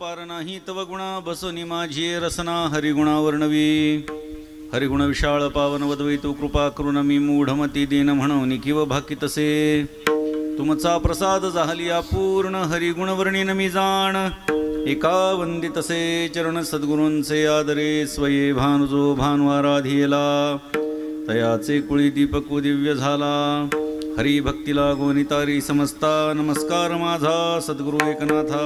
पार नाही तव गुणा बसोनी माझी रसना हरिगुणा वर्णवी हरिगुण विशाळ पावन वदवी तू कृपा करून मी मूढमती दीन म्हणून किव भाकितसे तुमचा प्रसाद झाली अपूर्ण हरिगुण वर्णिन मी जाण एका वंदितसे चरण सद्गुरूंचे आदरे स्वये भानुजो भानुआराधियला तयाचे कुळी दीपकू दिव्य झाला हरी भक्तीला गोनितारी समस्ता नमस्कार माझा सद्गुरु एकनाथा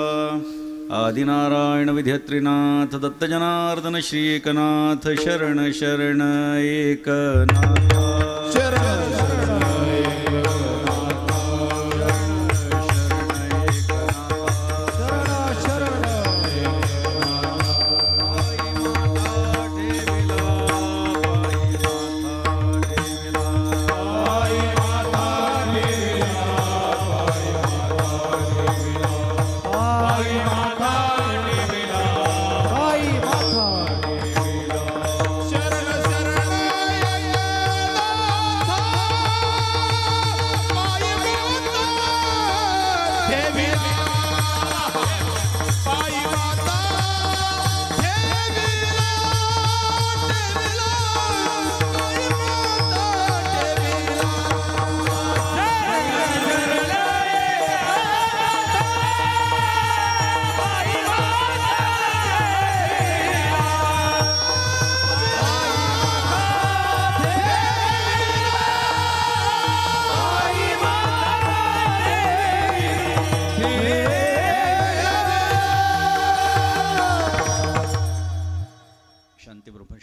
आदिनारायण विध्यत्रिनाथ दत्त जनार्दन श्री एकनाथ शरण शरण एकनाथ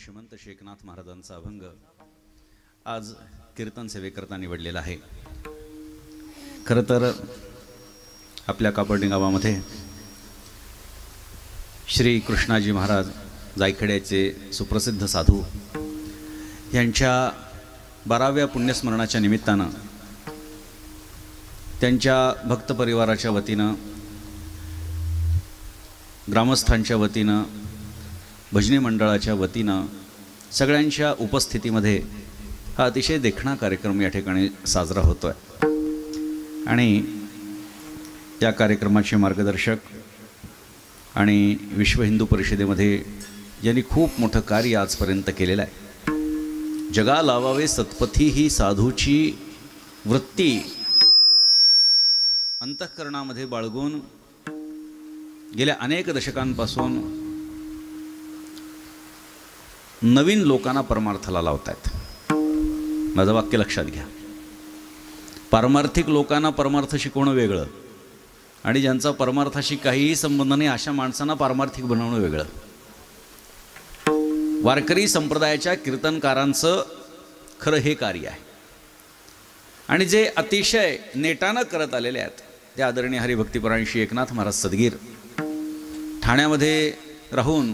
श्रीमंत शेखनाथ महाराजांचा अभंग आज कीर्तन सेवेकरता निवडलेला आहे। खरं तर आपल्या कापडणी गावामध्ये श्री कृष्णाजी महाराज जायखेड्याचे सुप्रसिद्ध साधू यांच्या 12व्या पुण्यस्मरणाच्या निमित्तानं त्यांच्या भक्त परिवाराच्या वतीनं ग्रामस्थांच्या वतीनं भजनी मंडळाच्या वतीनं सगळ्यांच्या उपस्थितीमध्ये हा अतिशय देखणा कार्यक्रम या ठिकाणी साजरा होतो आहे आणि त्या कार्यक्रमाचे मार्गदर्शक आणि विश्व हिंदू परिषदेमध्ये ज्यांनी खूप मोठं कार्य आजपर्यंत केलेलं आहे। जगा लावावे सत्पथी ही साधूची वृत्ती अंतःकरणामध्ये बाळगून गेल्या अनेक दशकांपासून नवीन लोकांना परमार्थाला लावतात। माझं वाक्य लक्षात घ्या, पारमार्थिक लोकांना परमार्थ शिकवणं वेगळं आणि ज्यांचा परमार्थाशी काहीही संबंध नाही अशा माणसांना पारमार्थिक बनवणं वेगळं। वारकरी संप्रदायाच्या कीर्तनकारांचं खरं हे कार्य आहे आणि जे अतिशय नेटानं करत आलेले आहेत ते आदरणीय हरिभक्तीपरायण श्री एकनाथ महाराज सदगीर ठाण्यामध्ये राहून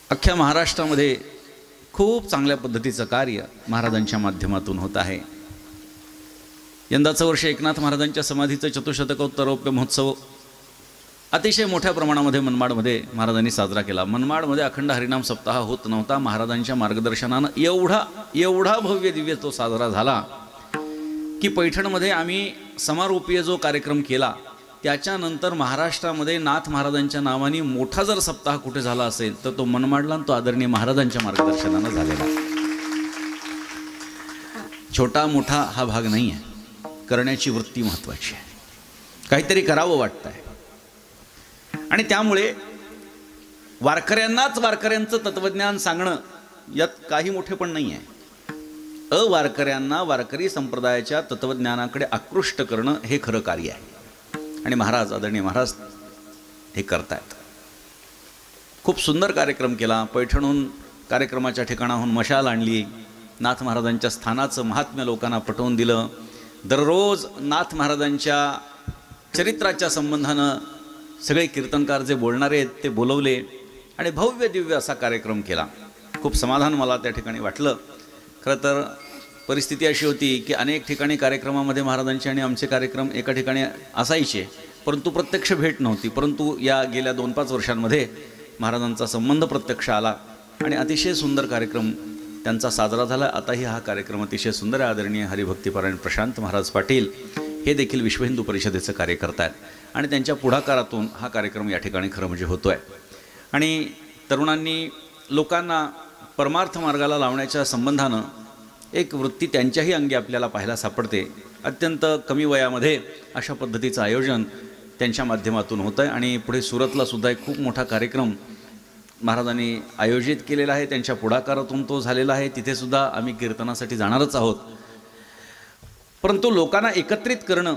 अख्ख्या महाराष्ट्रामध्ये खूप चांगल्या पद्धतीचं कार्य महाराजांच्या माध्यमातून होत आहे। यंदाचं वर्ष एकनाथ महाराजांच्या समाधीचं चतुशतकोत्तरौप्य महोत्सव अतिशय मोठ्या प्रमाणामध्ये मनमाडमध्ये महाराजांनी साजरा केला। मनमाडमध्ये अखंड हरिनाम सप्ताह होत नव्हता, महाराजांच्या मार्गदर्शनानं एवढा भव्य दिव्य तो साजरा झाला की पैठणमध्ये आम्ही समारोपीय जो कार्यक्रम केला त्याच्यानंतर महाराष्ट्रामध्ये नाथ महाराजांच्या नावाने मोठा जर सप्ताह कुठे झाला असेल तर तो मनमाडला तो आदरणीय महाराजांच्या मार्गदर्शनानं झालेला। छोटा मोठा हा भाग नाही आहे, करण्याची वृत्ती महत्त्वाची आहे, काहीतरी करावं वाटतं आहे आणि त्यामुळे वारकऱ्यांनाच वारकऱ्यांचं तत्त्वज्ञान सांगणं यात काही मोठेपण नाही आहे। अवारकऱ्यांना वारकरी संप्रदायाच्या तत्त्वज्ञानाकडे आकृष्ट करणं हे खरं कार्य आहे आणि महाराज आदरणीय महाराज हे करतायत। खूप सुंदर कार्यक्रम केला। पैठणहून कार्यक्रमाच्या ठिकाणाहून मशाल आणली, नाथ महाराजांच्या स्थानाचं महात्म्य लोकांना पटवून दिलं। दररोज नाथ महाराजांच्या चरित्राच्या संबंधानं सगळे कीर्तनकार जे बोलणारे आहेत ते बोलवले आणि भव्य दिव्य असा कार्यक्रम केला। खूप समाधान मला त्या ठिकाणी वाटलं। खरं तर परिस्थिती अशी होती की अनेक ठिकाणी कार्यक्रमामध्ये महाराजांचे आणि आमचे कार्यक्रम एका ठिकाणी असायचे, परंतु प्रत्यक्ष भेट नव्हती। परंतु या गेल्या 2-5 वर्षांमध्ये महाराजांचा संबंध प्रत्यक्ष आला आणि अतिशय सुंदर कार्यक्रम त्यांचा साजरा झाला। आताही हा कार्यक्रम अतिशय सुंदर आहे। आदरणीय हरिभक्तीपरायण प्रशांत महाराज पाटील हे देखील विश्व हिंदू परिषदेचं कार्य करत आहेत आणि त्यांच्या पुढाकारातून हा कार्यक्रम या ठिकाणी खरं म्हणजे होतो आहे. आणि तरुणांनी लोकांना परमार्थ मार्गाला लावण्याच्या संबंधानं एक वृत्ती त्यांच्याही अंगी आपल्याला पाहायला सापडते. अत्यंत कमी वयामध्ये अशा पद्धतीचं आयोजन त्यांच्या माध्यमातून होतं आहे. आणि पुढे सुरतलासुद्धा एक खूप मोठा कार्यक्रम महाराजांनी आयोजित केलेला आहे. त्यांच्या पुढाकारातून तो झालेला आहे. तिथेसुद्धा आम्ही कीर्तनासाठी जाणारच आहोत. परंतु लोकांना एकत्रित करणं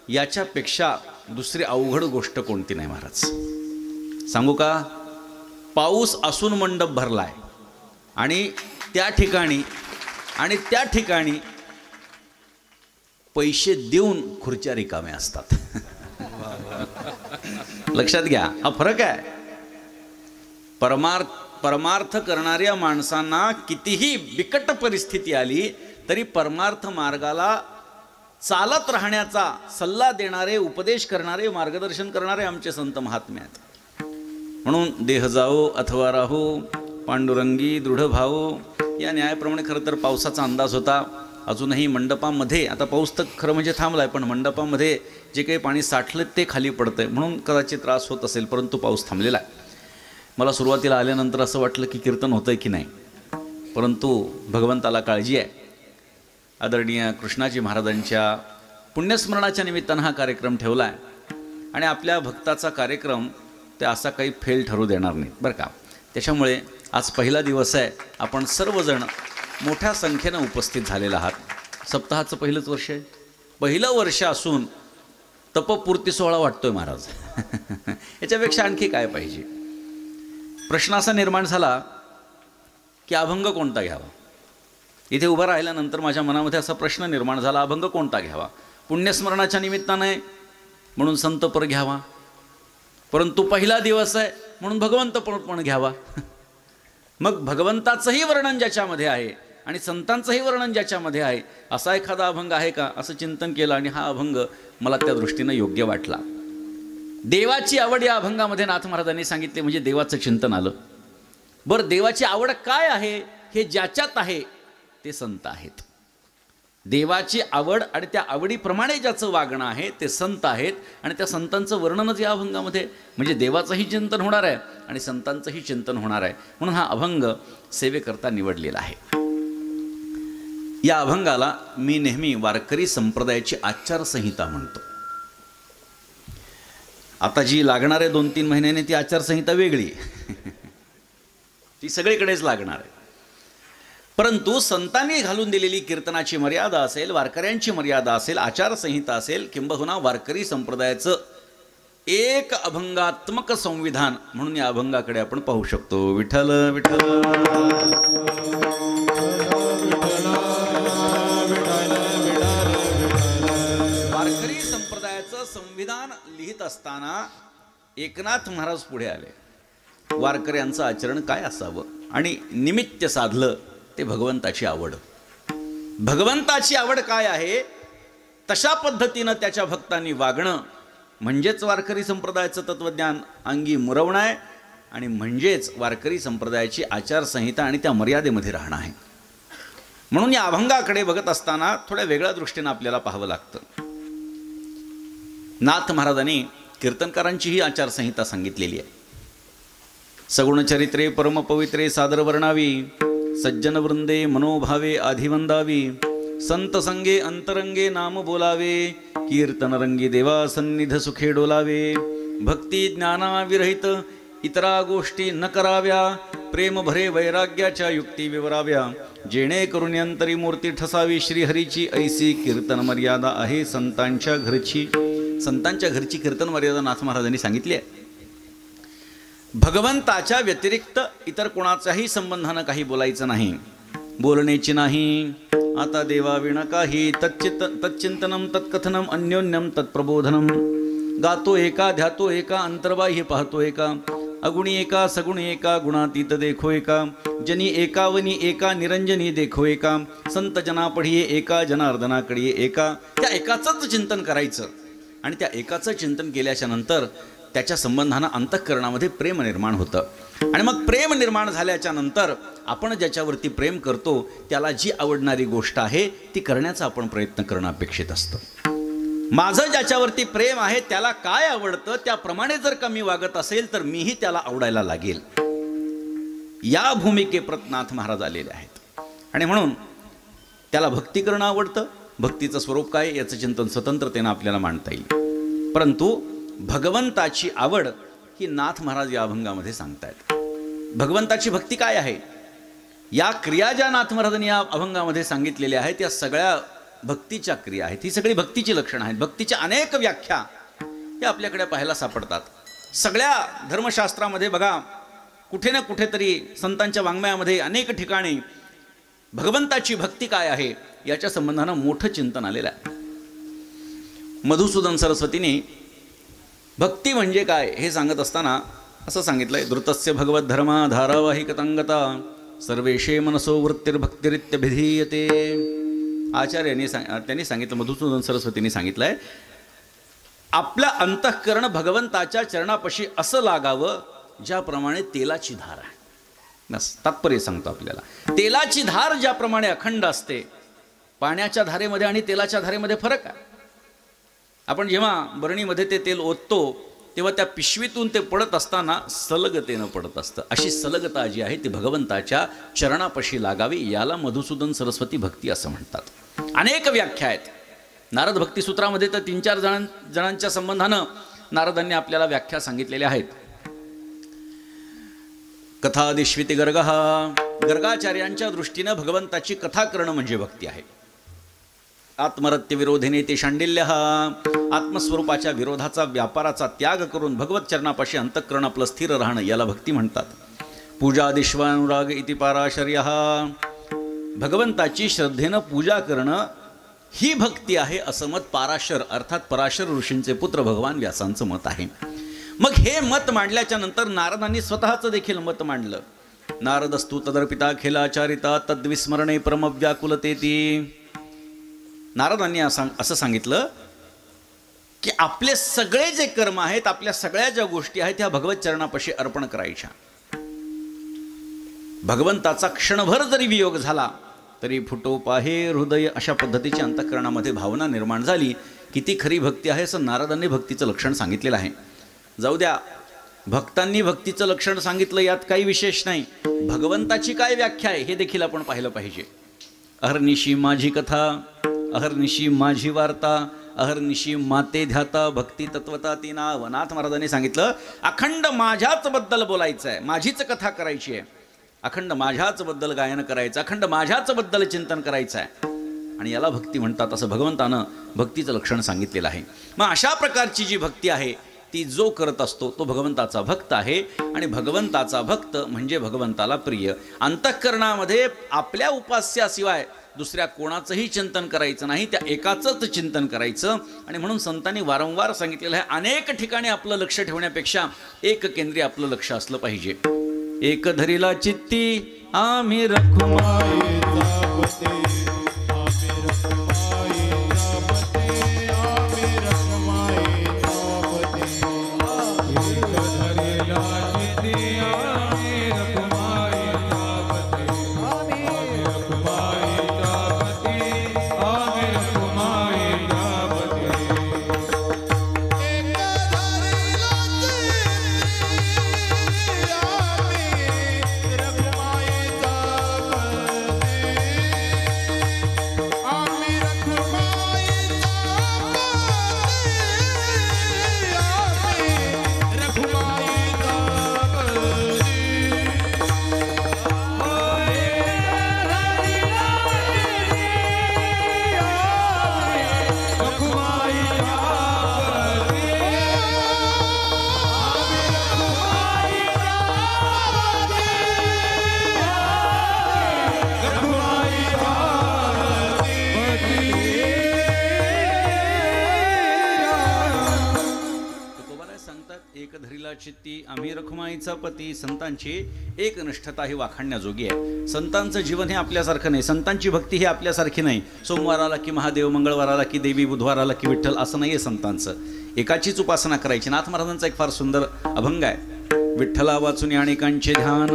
याच्यापेक्षा दुसरी अवघड गोष्ट कोणती नाही महाराज. सांगू का? पाऊस असून मंडप भरलाय आणि त्या ठिकाणी पैसे देऊन खुर्च्या रिकाम्या असतात. लक्षात घ्या, हा फरक आहे. परमार्थ करणाऱ्या माणसांना कितीही बिकट परिस्थिती आली तरी परमार्थ मार्गाला चालत राहण्याचा सल्ला देणारे, उपदेश करणारे, मार्गदर्शन करणारे आमचे संत महात्मे आहेत. म्हणून देह जाओ अथवा राहो पांडुरंगी दृढ भावो या न्यायाप्रमाणे खरं तर पावसाचा अंदाज होता. अजूनही मंडपामध्ये, आता पाऊस तर खरं म्हणजे थांबला आहे, पण मंडपामध्ये जे काही पाणी साठलं ते खाली पडतं आहे म्हणून कदाचित त्रास होत असेल. परंतु पाऊस थांबलेला आहे. मला सुरुवातीला आल्यानंतर असं वाटलं की कीर्तन होतं आहे की नाही, परंतु भगवंताला काळजी आहे. आदरणीय कृष्णाजी महाराजांच्या पुण्यस्मरणाच्या निमित्तानं हा कार्यक्रम ठेवला आहे आणि आपल्या भक्ताचा कार्यक्रम ते असा काही फेल ठरू देणार नाही बरं का. त्याच्यामुळे आज पहिला दिवस आहे. आपण सर्वजण मोठ्या संख्येनं उपस्थित झालेला आहात. सप्ताहाचं पहिलंच वर्ष आहे. पहिलं वर्ष असून तपपूर्ती सोहळा वाटतोय महाराज. याच्यापेक्षा आणखी काय पाहिजे. प्रश्न असा निर्माण झाला की अभंग कोणता घ्यावा. इथे उभं राहिल्यानंतर माझ्या मनामध्ये असा प्रश्न निर्माण झाला, अभंग कोणता घ्यावा. पुण्यस्मरणाच्या निमित्ताने म्हणून संतपर घ्यावा, परंतु पहिला दिवस आहे म्हणून भगवंतपण घ्यावा. मग भगवंताचंही वर्णन ज्याच्यामध्ये आहे आणि संतांचंही वर्णन ज्याच्यामध्ये आहे असा एखादा अभंग आहे का असं चिंतन केलं आणि हा अभंग मला त्या दृष्टीनं योग्य वाटला. देवाची आवड या अभंगामध्ये नाथ महाराजांनी सांगितले म्हणजे देवाचं चिंतन आलं. बरं, देवाची आवड काय आहे हे ज्याच्यात आहे ते संत आहेत. देवाची आवड आणि त्या आवडीप्रमाणे ज्याचं वागणं आहे ते संत आहेत आणि त्या संतांचं वर्णनच या अभंगामध्ये, म्हणजे देवाचंही चिंतन होणार आहे आणि संतांचंही चिंतन होणार आहे. म्हणून हा अभंग सेवेकरता निवडलेला आहे. या अभंगाला मी नेहमी वारकरी संप्रदायाची आचारसंहिता म्हणतो. आता जी लागणार आहे 2-3 महिन्याने ती आचारसंहिता वेगळी ती सगळीकडेच लागणार आहे. परंतु संतांनी घालून दिलेली कीर्तनाची मर्यादा असेल, वारकऱ्यांची मर्यादा असेल, आचारसंहिता असेल, किंबहुना वारकरी संप्रदायाचं एक अभंगात्मक संविधान म्हणून या अभंगाकडे आपण पाहू शकतो. विठ्ठल विठ्ठल वारकरी संप्रदायाचं संविधान लिहित असताना एकनाथ महाराज पुढे आले. वारकऱ्यांचं आचरण काय असावं आणि निमित्त साधलं ते भगवंताची आवड. भगवंताची आवड काय आहे तशा पद्धतीनं त्याच्या भक्तांनी वागणं म्हणजेच वारकरी संप्रदायाचं तत्त्वज्ञान अंगी मुरवणं आहे आणि म्हणजेच वारकरी संप्रदायाची आचारसंहिता आणि त्या मर्यादेमध्ये राहणं आहे. म्हणून या अभंगाकडे बघत असताना थोड्या वेगळ्या दृष्टीनं आपल्याला पाहावं लागतं. नाथ महाराजांनी कीर्तनकारांची ही आचारसंहिता सांगितलेली आहे. सगुणचरित्रे परमपवित्रे सादर वर्णावी, सज्जन वृंदे मनोभावे आधिवंदावी, संत संगे अंतरंगे नाम बोलावे, कीर्तन रंगी देवा सन्निध सुखे डोलावे, भक्ती ज्ञानाविरहित इतरा गोष्टी न कराव्या, प्रेम भरे वैराग्याच्या युक्ती विवराव्या, जेणेकरून अंतरी मूर्ती ठसावी श्रीहरीची, ऐसी कीर्तन मर्यादा आहे संतांच्या घरची. संतांच्या घरची कीर्तन मर्यादा नाथ महाराजांनी सांगितली आहे. भगवंताच्या व्यतिरिक्त इतर कोणाचाही संबंधानं काही बोलायचं नाही, बोलण्याची नाही. आता देवाविण काही तच्चिंतनम तत्कथनम अन्योन्यम तत्प्रबोधनम, गातो एका ध्यातो एका अंतर्बाह्य पाहतो एका, अगुणी एका सगुणी एका गुणातीत देखो एका, जनी एका वनी एका निरंजनी देखो एका, संत जना पढिये एका जनार्दनाकडे एका. त्या एकाचंच चिंतन करायचं आणि त्या एकाचं चिंतन केल्याच्या नंतर त्याच्या संबंधानं अंतःकरणामध्ये प्रेम निर्माण होतं आणि मग प्रेम निर्माण झाल्याच्या नंतर आपण ज्याच्यावरती प्रेम करतो त्याला जी आवडणारी गोष्ट आहे ती करण्याचा आपण प्रयत्न करणं अपेक्षित असतं. माझं ज्याच्यावरती प्रेम आहे त्याला काय आवडतं त्याप्रमाणे जर का मी वागत असेल तर मीही त्याला आवडायला लागेल. या भूमिकेप्रत नाथ महाराज आलेले आहेत. आणि म्हणून त्याला भक्ती करणं आवडतं. भक्तीचं स्वरूप काय याचं चिंतन स्वतंत्रतेनं आपल्याला मांडता येईल. परंतु भगवंताची आवड ही नाथ महाराज या अभंगामध्ये सांगतायत. भगवंताची भक्ती काय आहे, या क्रिया ज्या नाथ महाराजांनी या अभंगामध्ये सांगितलेल्या आहेत या सगळ्या भक्तीच्या क्रिया आहेत. ही सगळी भक्तीची लक्षणं आहेत. भक्तीच्या अनेक व्याख्या या आपल्याकडे पाहायला सापडतात. सगळ्या धर्मशास्त्रामध्ये बघा, कुठे ना कुठेतरी संतांच्या वाङ्मयामध्ये अनेक ठिकाणी भगवंताची भक्ती काय आहे याच्या संबंधानं मोठं चिंतन आलेलं आहे. मधुसूदन सरस्वतीने भक्ती म्हणजे काय हे सांगत असताना असं सांगितलंय, धृतस्य भगवत धर्मा धारावाहिकतंगता सर्वेशे मनसो वृत्तिर्भक्तिरित्यभिधीयते. आचार्यांनी त्यांनी सांगितलं, मधुसूदन सरस्वतींनी सांगितलंय, आपलं अंतःकरण भगवंताच्या चरणापाशी असं लागावं ज्याप्रमाणे तेलाची धार आहे. बस तात्पर्य सांगतो आपल्याला. तेलाची धार ज्याप्रमाणे अखंड असते, पाण्याच्या धारेमध्ये आणि तेलाच्या धारेमध्ये फरक आहे. आपण जेव्हा बरणीमध्ये ते तेल ओततो तेव्हा त्या पिशवीतून ते पडत असताना सलगतेनं पडत असतं. अशी सलगता जी आहे ती भगवंताच्या चरणापाशी लागावी, याला मधुसूदन सरस्वती भक्ती असं म्हणतात. अनेक व्याख्या आहेत. नारद भक्तिसूत्रामध्ये तर 3-4 जणांच्या संबंधानं नारदांनी आपल्याला व्याख्या सांगितलेल्या आहेत. कथादिश्विती गर्गाचार्यांच्या दृष्टीनं भगवंताची कथा करणं म्हणजे भक्ती आहे. आत्मरत्य विरोधिने ते शांडिल्य, आत्मस्वरूपाच्या विरोधाचा व्यापाराचा त्याग करून भगवत चरणापाशी अंतःकरण आपलं स्थिर राहणं याला भक्ती म्हणतात. पूजादिश्वानुराग इति पाराशर्य, भगवंताची श्रद्धेनं पूजा करणं ही भक्ती आहे असं मत पाराशर अर्थात पराशर ऋषींचे पुत्र भगवान व्यासांचं मत आहे. मग हे मत मांडल्याच्या नंतर नारदांनी स्वतःचं देखील मत मांडलं. नारदस्तु तदर्पिता खेलाचारिता तद्विस्मरणे परमव्याकुलतेती. नारदांनी असं सांगितलं की आपले सगळे जे कर्म आहेत, आपल्या सगळ्या ज्या गोष्टी आहेत त्या भगवत चरणापाशी अर्पण करायच्या. भगवंताचा क्षणभर जरी वियोग झाला तरी फुटो पाहे हृदय, अशा पद्धतीची अंतःकरणामध्ये भावना निर्माण झाली. किती खरी भक्ती आहे असं नारदांनी भक्तीचं लक्षण सांगितलेलं आहे. जाऊ द्या, भक्तांनी भक्तीचं लक्षण सांगितलं यात काही विशेष नाही. भगवंताची काय व्याख्या आहे हे देखील आपण पाहिलं पाहिजे. अहर्निशी माझी कथा, अहर्निशी माझी वार्ता, अहर्निशी माते ध्याता भक्ती तत्वता ती नाव. नाथ महाराजांनी सांगितलं, अखंड माझ्याच बद्दल बोलायचं आहे, माझीच कथा करायची आहे, अखंड माझ्याच बद्दल गायन करायचं, अखंड माझ्याच बद्दल चिंतन करायचं आहे, आणि याला भक्ती म्हणतात असं भगवंतानं भक्तीचं लक्षण सांगितलेलं आहे. मग अशा प्रकारची जी भक्ती आहे ती जो करत असतो तो भगवंताचा भक्त आहे. आणि भगवंताचा भक्त म्हणजे भगवंताला प्रिय. अंतःकरणामध्ये आपल्या उपास्याशिवाय दुसऱ्या कोणाचंही चिंतन करायचं नाही, त्या एकाचंच चिंतन करायचं. आणि म्हणून संतांनी वारंवार सांगितलेलं आहे, अनेक ठिकाणी आपलं लक्ष ठेवण्यापेक्षा एक केंद्री आपलं लक्ष असलं पाहिजे. एक धरीला चित्ती आम्ही रखुमाई चित्ती आम्ही रखुमाईचा पती. संतांची एक निष्ठता ही वाखाणण्याजोगी आहे. संतांचं जीवन हे आपल्यासारखं नाही, संतांची भक्ती ही आपल्यासारखी नाही. सोमवार आला की महादेव, मंगळवार आला की देवी, बुधवार आला की विठ्ठल, असं नाही आहे संतांचं. एकाचीच उपासना करायची. नाथ महाराजांचा एक फार सुंदर अभंग आहे. विठ्ठला वाचून अनेकांचे ध्यान,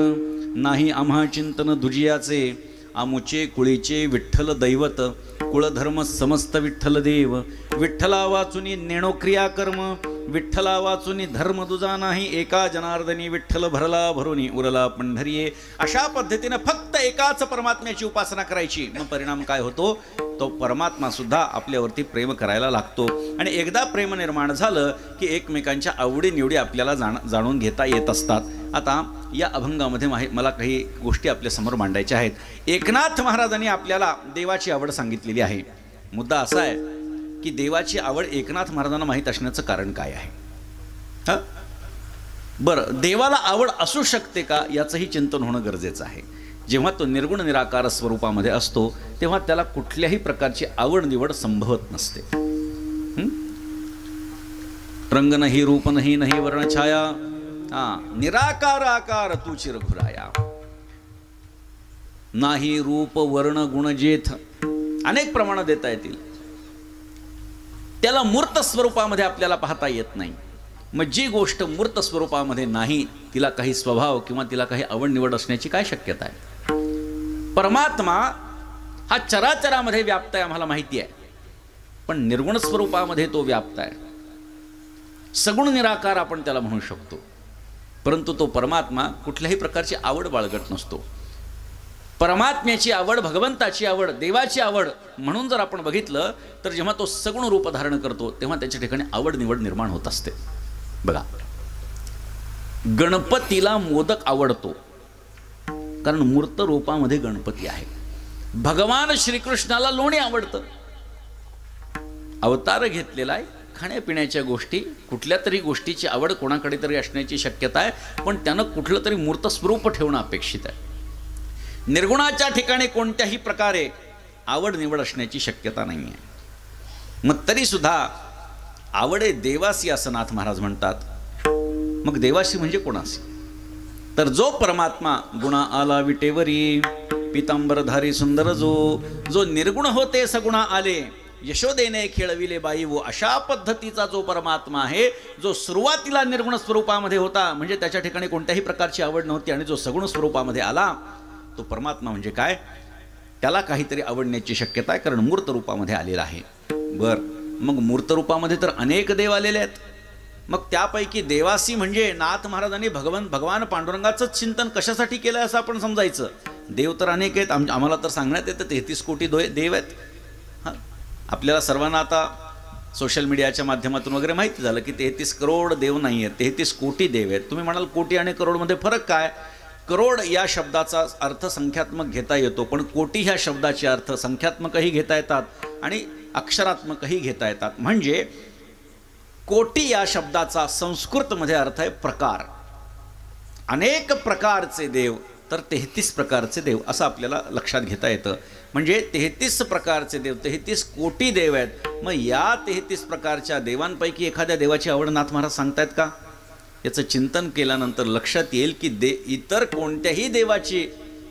नाही आम्हा चिंतन दुजियाचे, आमुचे कुळीचे विठ्ठल दैवत, कुळधर्म समस्त विठ्ठल देव, विठ्ठला वाचुनी नेणो क्रिया कर्म, विठ्ठला वाचुनी धर्म दुजा नाही, एका जनार्दनी विठ्ठल भरला भरुनी उरला पंढरीये. अशा पद्धतीने फक्त एकाच परमात्म्याची उपासना करायची. मग परिणाम काय होतो, तो परमात्मा सुद्धा आपल्यावरती प्रेम करायला लागतो. आणि एकदा प्रेम निर्माण झालं की एकमेकांच्या आवडीनिवडी आपल्याला जाणून घेता येत असतात. आता या अभंगामध्ये मला काही गोष्टी आपल्यासमोर मांडायच्या आहेत. एकनाथ महाराजांनी आपल्याला देवाची आवड सांगितलेली आहे. मुद्दा असा आहे की देवाची आवड एकनाथ महाराजांना माहीत असण्याचं कारण काय आहे. बरं, देवाला आवड असू शकते का याचंही चिंतन होणं गरजेचं आहे. जेव्हा तो निर्गुण निराकार स्वरूपामध्ये असतो तेव्हा त्याला कुठल्याही प्रकारची आवड निवड संभवत नसते. रंग नाही, रूप नाही, नाही वर्ण छाया, निराकार आकार तू चिरखुराया. नाही रूप वर्ण गुण जेथ, अनेक प्रमाणात देता येतील. त्याला मूर्त स्वरूपामध्ये आपल्याला पाहता येत नाही. मग जी गोष्ट मूर्त स्वरूपामध्ये नाही तिला काही स्वभाव किंवा तिला काही आवड निवड असण्याची काय शक्यता आहे. परमात्मा हा चराचरामध्ये व्याप्त आहे आम्हाला माहिती आहे, पण निर्गुण स्वरूपामध्ये तो व्याप्त आहे. सगुण निराकार आपण त्याला म्हणू शकतो, परंतु तो परमात्मा कुठल्याही प्रकारची आवड बाळगत नसतो. परमात्म्याची आवड, भगवंताची आवड, देवाची आवड म्हणून जर आपण बघितलं तर जेव्हा तो सगुण रूप धारण करतो तेव्हा त्याच्या ठिकाणी आवड निवड निर्माण होत असते. बघा, गणपतीला मोदक आवडतो कारण मूर्त रूपामध्ये गणपती आहे. भगवान श्रीकृष्णाला लोणी आवडतं, अवतार घेतलेला आहे. खाण्यापिण्याच्या गोष्टी, कुठल्या तरी गोष्टीची आवड कोणाकडे तरी असण्याची शक्यता आहे, पण त्यानं कुठलं तरी मूर्त स्वरूप ठेवणं अपेक्षित आहे. निर्गुणाच्या ठिकाणी कोणत्याही प्रकारे आवड निवड असण्याची शक्यता नाही आहे. मग तरी सुद्धा आवडे देवासी असं नाथ महाराज म्हणतात. मग देवासी म्हणजे कोणासी, तर जो परमात्मा गुणा आला विटेवरी, पितांबरधारी सुंदर जो निर्गुण होते सगुणा आले, यशोदेने खेळविले बाई वो. अशा पद्धतीचा जो परमात्मा आहे, जो सुरुवातीला निर्गुण स्वरूपामध्ये होता म्हणजे त्याच्या ठिकाणी कोणत्याही प्रकारची आवड नव्हती, आणि जो सगुण स्वरूपामध्ये आला तो परमात्मा म्हणजे काय, त्याला काहीतरी आवडण्याची शक्यता आहे कारण मूर्त रूपामध्ये आलेला आहे. बरं, मग मूर्त रूपामध्ये तर अनेक देव आलेले आहेत. मग त्यापैकी देवासी म्हणजे नाथ महाराजांनी भगवान पांडुरंगाचंच चिंतन कशासाठी केलं असं आपण समजायचं. देव तर अनेक आहेत, आम्हाला तर सांगण्यात येतं 33 कोटी देव आहेत. हां, आपल्याला सर्वांना आता सोशल मीडियाच्या माध्यमातून वगैरे माहिती झालं की 33 करोड देव नाही आहेत, 33 कोटी देव आहेत. तुम्ही म्हणाल कोटी आणि करोडमध्ये फरक काय. करोड या शब्दाचा अर्थ संख्यात्मक घेता येतो, पण कोटी ह्या शब्दाचे अर्थ संख्यात्मकही घेता येतात आणि अक्षरात्मकही घेता येतात. म्हणजे कोटी या शब्दाचा संस्कृतमध्ये अर्थ आहे प्रकार. अनेक प्रकारचे देव तर 33 प्रकारचे देव असं आपल्याला लक्षात घेता येतं. म्हणजे 33 प्रकारचे देव, 33 कोटी देव आहेत. मग या 33 प्रकारच्या देवांपैकी एखाद्या देवाची आवड नाथ महाराज सांगतायत का. याचं चिंतन केल्यानंतर लक्षात येईल की इतर कोणत्याही देवाची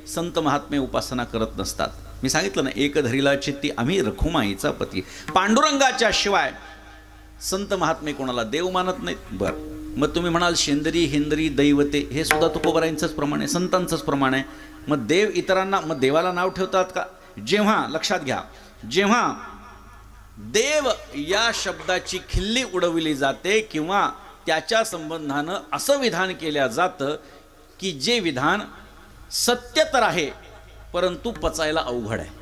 संत महात्मे उपासना करत नसतात. मी सांगितलं ना, एक धरीला चित्ती आम्ही रखुमाईचा पती. पांडुरंगाच्या शिवाय संत महात्मे कोणाला देव मानत नाहीत. बरं, मग तुम्ही म्हणाल शेंदरी हिंदरी दैवते, हे सुद्धा तुकोबारायांचंच प्रमाण आहे, संतांचंच प्रमाण आहे. मग देव इतरांना, मग देवाला नाव ठेवतात का. जेव्हा, लक्षात घ्या, जेव्हा देव या शब्दाची खिल्ली उडविली जाते किंवा त्याच्या संबंधानं असं विधान केलं जातं की जे विधान सत्य तर आहे परंतु पचायला अवघड आहे.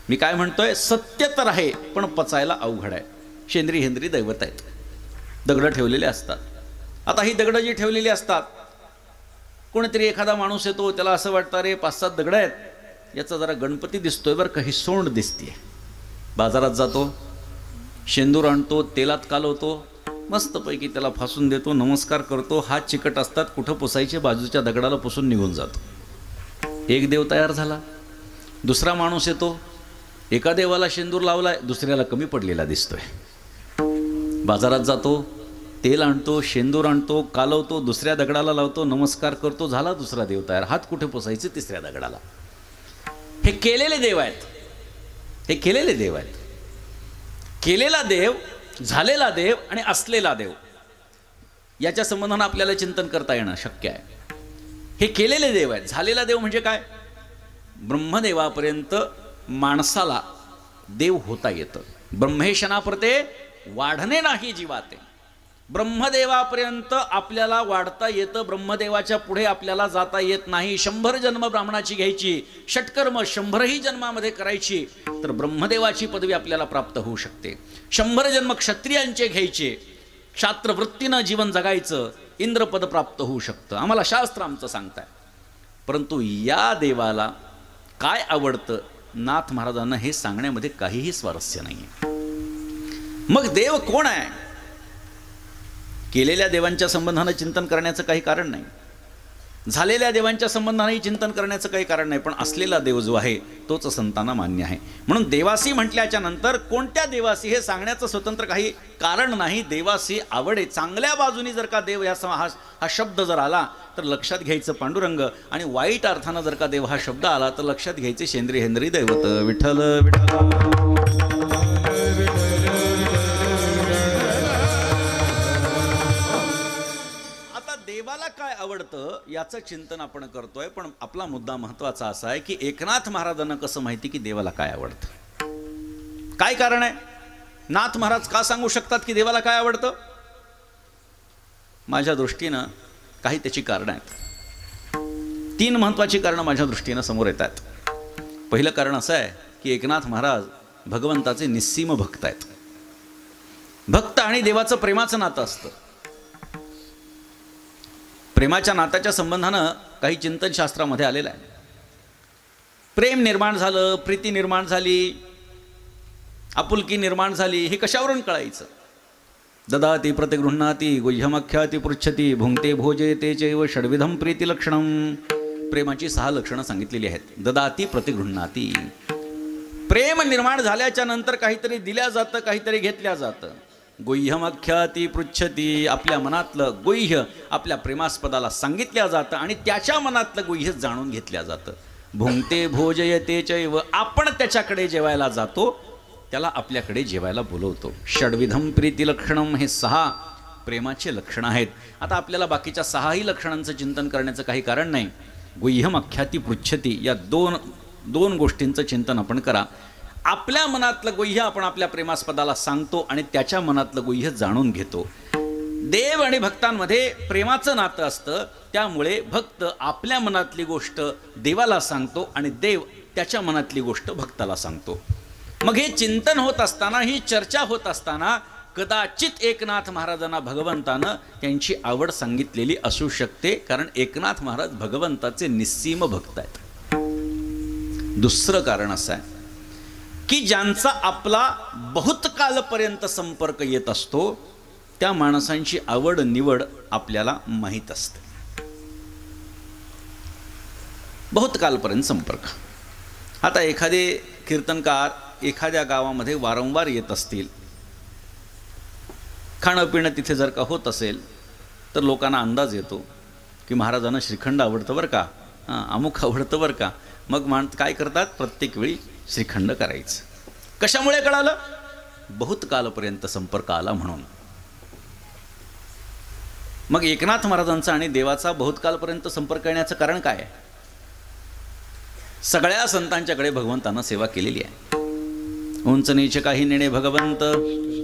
मी काय म्हणतोय, सत्य तर आहे पण पचायला अवघड आहे. शेंद्री हेंद्री दैवत आहेत, दगडं ठेवलेले असतात. आता ही दगडं जी ठेवलेली असतात, कोणीतरी एखादा माणूस येतो, त्याला असं वाटतं अरे 5-7 दगडं आहेत, याचा जरा गणपती दिसतोय बरं, काही सोंड दिसते. बाजारात जातो, शेंदूर आणतो, तेलात कालवतो, मस्तपैकी त्याला फासून देतो, नमस्कार करतो. हात चिकट असतात, कुठं पुसायचे, बाजूच्या दगडाला पुसून निघून जातो. एक देव तयार झाला. दुसरा माणूस येतो, एका देवाला शेंदूर लावलाय, दुसऱ्याला कमी पडलेला दिसतोय. बाजारात जातो, तेल आणतो, शेंदूर आणतो, कालवतो, दुसऱ्या दगडाला लावतो, नमस्कार करतो, झाला दुसरा देव तयार. हात कुठे पुसायचे, तिसऱ्या दगडाला. हे केलेले देव आहेत, हे केलेले देव आहेत. केलेला देव, झालेला देव आणि असलेला देव याच्या संबंधानं आपल्याला चिंतन करता येणं शक्य आहे. हे केलेले देव आहेत. झालेला देव म्हणजे काय, ब्रह्मदेवापर्यंत माणसाला देव होता येतं. ब्रह्मेशनाप्रते वाढणे नाही जीवाते. ब्रह्मदेवापर्यंत आपल्याला वाढता येतं, ब्रह्मदेवाच्या पुढे आपल्याला जाता येत नाही. 100 जन्म ब्राह्मणाची घ्यायची, षटकर्म 100ही जन्मामध्ये करायची तर ब्रह्मदेवाची पदवी आपल्याला प्राप्त होऊ शकते. 100 जन्म क्षत्रियांचे घ्यायचे, क्षात्रवृत्तीनं जीवन जगायचं, इंद्रपद प्राप्त होऊ शकतं. आम्हाला शास्त्र आमचं सांगताय. परंतु या देवाला काय आवडतं नाथ महाराजांना हे सांगण्यामध्ये काहीही स्वारस्य नाही. मग देव कोण आहे? केलेल्या देवांच्या संबंधानं चिंतन करण्याचं काही कारण नाही, झालेल्या देवांच्या संबंधानेही चिंतन करण्याचं काही कारण नाही. पण असलेला देव जो आहे तोच संतांना मान्य आहे. म्हणून देवासी म्हटल्याच्या नंतर कोणत्या देवासी हे सांगण्याचं स्वतंत्र काही कारण नाही. देवासी आवडे चांगल्या बाजूनी जर का देव हा शब्द जर आला तर लक्षात घ्यायचं पांडुरंग, आणि वाईट अर्थानं जर का देव हा शब्द आला तर लक्षात घ्यायचे शेंद्री हेंद्री दैवत विठ्ठल विठ्ठल. देवाला काय आवडतं याचं चिंतन आपण करतोय. पण आपला मुद्दा महत्वाचा असा आहे की एकनाथ महाराजांना कसं माहिती की देवाला काय आवडतं? काय कारण आहे? नाथ महाराज का सांगू शकतात की देवाला काय आवडतं? माझ्या दृष्टीनं काही त्याची कारणं आहेत. 3 महत्वाची कारणं माझ्या दृष्टीनं समोर येतात. पहिलं कारण असं आहे की एकनाथ महाराज भगवंताचे निस्सीम भक्त आहेत. भक्त आणि देवाचं प्रेमाचं नातं असतं. प्रेमाच्या नात्याच्या संबंधानं काही चिंतनशास्त्रामध्ये आलेलं आहे. प्रेम निर्माण झालं, प्रीती निर्माण झाली, आपुलकी निर्माण झाली, हे कशावरून कळायचं? ददाती प्रतिगृह्णाती गुह्यमख्याती पृच्छती भुंक्ते भोजयते चैव षड्विधम प्रीती लक्षणम. प्रेमाची 6 लक्षणं सांगितलेली आहेत. ददाती प्रतिगृह्णाती, प्रेम निर्माण झाल्याच्या नंतर काहीतरी दिल्या जातं, काहीतरी घेतल्या जातं. गुह्यमख्याती पृच्छती, आपल्या मनातलं गुह्य आपल्या प्रेमास्पदाला सांगितल्या जातं आणि त्याच्या मनातलं गुह्य जाणून घेतल्या जातं. भुंक्ते भोजयते चैव, आपण त्याच्याकडे जेवायला जातो, त्याला आपल्याकडे जेवायला बोलवतो. षड्विधम प्रीती लक्षणम, हे 6 प्रेमाचे लक्षणं आहेत. आता आपल्याला बाकीच्या 6ही लक्षणांचं चिंतन करण्याचं काही कारण नाही. गुह्यमख्याती पृच्छती या दोन गोष्टींचं चिंतन आपण करा. आपल्या मनातलं गुह्य आपण आपल्या प्रेमास्पदाला सांगतो आणि त्याच्या मनातलं गुह्य जाणून घेतो. देव आणि भक्तांमध्ये प्रेमाचं नातं असतं, त्यामुळे भक्त आपल्या मनातली गोष्ट देवाला सांगतो आणि देव त्याच्या मनातली गोष्ट भक्ताला सांगतो. मग हे चिंतन होत असताना, ही चर्चा होत असताना कदाचित एकनाथ महाराजांना भगवंतानं त्यांची आवड सांगितलेली असू शकते, कारण एकनाथ महाराज भगवंताचे निस्सीम भक्त आहेत. दुसरं कारण असं आहे की ज्यांचा आपला बहुत कालपर्यंत संपर्क येत असतो त्या माणसांची आवड निवड आपल्याला माहीत असते. बहुत कालपर्यंत संपर्क. आता एखादे कीर्तनकार एखाद्या गावामध्ये वारंवार येत असतील, खाणं पिणं तिथे जर का होत असेल तर लोकांना अंदाज येतो की महाराजांना श्रीखंड आवडतं बरं का, अमुक आवडतं बरं का. मग काय करतात? प्रत्येक वेळी श्रीखंड करायचं. कशामुळे कळालं? बहुत कालपर्यंत संपर्क आला म्हणून. मग एकनाथ महाराजांचा आणि देवाचा बहुत कालपर्यंत संपर्क येण्याचं कारण काय आहे? सगळ्या संतांच्याकडे भगवंतानं सेवा केलेली आहे. उंच नीच काही नेणे भगवंत,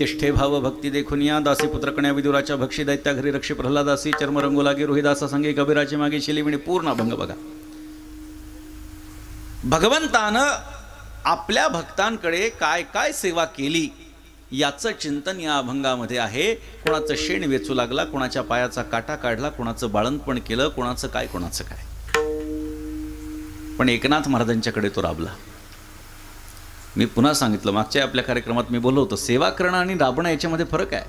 तिष्ठे भाव भक्ती देखून या, दासी पुत्र कन्या विदुराच्या भक्षी दैत्या घरी रक्षी प्रल्हादासी, चर्म रंगू लागे रोहिदासा संगे कबीराची मागे शिलिविणी. पूर्ण अभंग बघा. भगवंतानं आपल्या भक्तांकडे काय काय सेवा केली याचं चिंतन या अभंगामध्ये आहे. कोणाचं शेण वेचू लागला, कोणाच्या पायाचा काटा काढला, कोणाचं बाळंतपण केलं, कोणाचं काय. पण एकनाथ महाराजांच्याकडे तो राबला. मी पुन्हा सांगितलं, मागच्या आपल्या कार्यक्रमात मी बोललो होतो, सेवा करणं आणि राबणं याच्यामध्ये फरक आहे.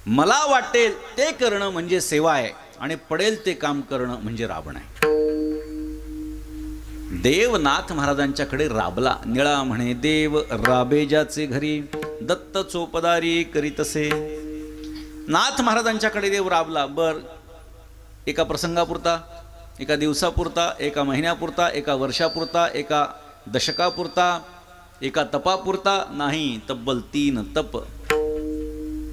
मला वाटेल ते करणं म्हणजे सेवा आहे आणि पडेल ते काम करणं म्हणजे राबण आहे. देवनाथ महाराजांच्याकडे राबला. निळा म्हणे देव राबे ज्याचे घरी, दत्त चोपदारी करीतसे. नाथ महाराजांच्याकडे देव राबला. बर, एका प्रसंगापुरता, एका दिवसापुरता, एका महिन्यापुरता, एका वर्षापुरता, एका दशकापुरता, एका तपापुरता नाही, तब्बल 3 तप,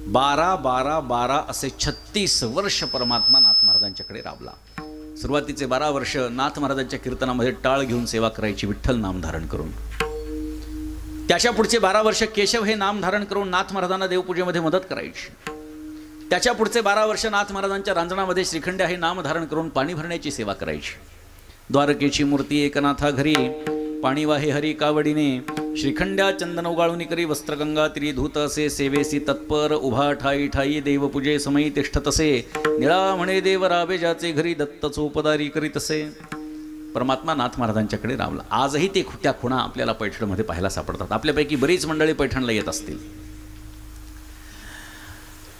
12 असे 36 वर्ष परमात्मा नाथ महाराजांच्याकडे राबला. सुरुवातीचे 12 वर्ष नाथ महाराजांच्या कीर्तनामध्ये टाळ घेऊन सेवा करायची, विठ्ठल नाम धारण करून. त्याच्या पुढचे 12 वर्ष केशव हे नाम धारण करून नाथ महाराजांना देवपूजेमध्ये मदत करायची. त्याच्या पुढचे 12 वर्ष नाथ महाराजांच्या रांजणामध्ये श्रीखंड्या हे नाम धारण करून पाणी भरण्याची सेवा करायची. द्वारकेची मूर्ती एकनाथा घरी, पाणी वाहे हरी कावडीने, श्रीखंड्या चंदन उगाळून करी, वस्त्रगंगा तिरी धूत असे, सेवेसी तत्पर उभा ठाई ठाई, देवपूजे समयी तिष्ठत असे, निळा म्हणे देव राबे ज्याचे घरी, दत्त चोपदारी करीत असे. परमात्मा नाथ महाराजांच्याकडे रावला. आजही ते त्या खुणा आपल्याला पैठणमध्ये पाहायला सापडतात. आपल्यापैकी बरीच मंडळी पैठणला येत असतील.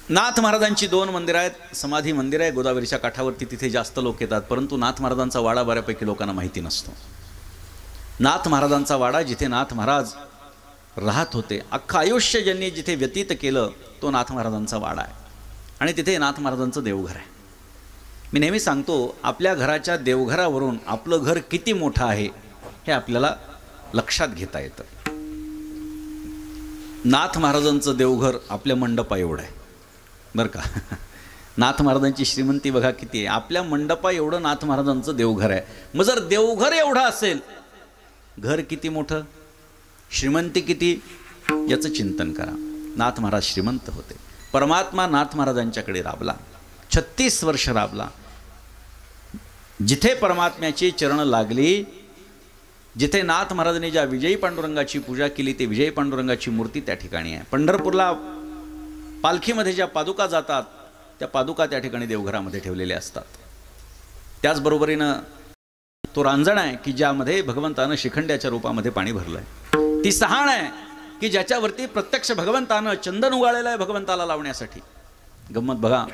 नाथ महाराजांची 2 मंदिरं आहेत. समाधी मंदिर आहे गोदावरीच्या काठावरती, तिथे जास्त लोक येतात. परंतु नाथ महाराजांचा वाडा बऱ्यापैकी लोकांना माहिती नसतो. नाथ महाराजांचा वाडा, जिथे नाथ महाराज राहत होते, अख्खं आयुष्य ज्यांनी जिथे व्यतीत केलं, तो नाथ महाराजांचा वाडा आहे. आणि तिथे नाथ महाराजांचं देवघर आहे. मी नेहमी सांगतो, आपल्या घराच्या देवघरावरून आपलं घर किती मोठं आहे हे आपल्याला लक्षात घेता येतं. नाथ महाराजांचं देवघर आपल्या मंडपा एवढं आहे बरं का. नाथ महाराजांची श्रीमंती बघा किती आहे. आपल्या मंडपा एवढं नाथ महाराजांचं देवघर आहे. मग जर देवघर एवढं असेल, घर किती मोठं, श्रीमंती किती, याचं चिंतन करा. नाथ महाराज श्रीमंत होते. परमात्मा नाथ महाराजांच्याकडे राबला, 36 वर्ष राबला. जिथे परमात्म्याची चरण लागली, जिथे नाथ महाराजांनी ज्या विजयी पांडुरंगाची पूजा केली, ते विजयी पांडुरंगाची मूर्ती त्या ठिकाणी आहे. पंढरपूरला पालखीमध्ये ज्या पादुका जातात, त्या पादुका त्या ठिकाणी देवघरामध्ये ठेवलेल्या असतात. त्याचबरोबरीनं तो रांजण आहे की ज्यामध्ये भगवंतानं शिखंड्याच्या रूपामध्ये पाणी भरलं आहे. ती सहाण आहे की ज्याच्यावरती प्रत्यक्ष भगवंतानं चंदन उगाळलेलं आहे भगवंताला लावण्यासाठी. गंमत बघा,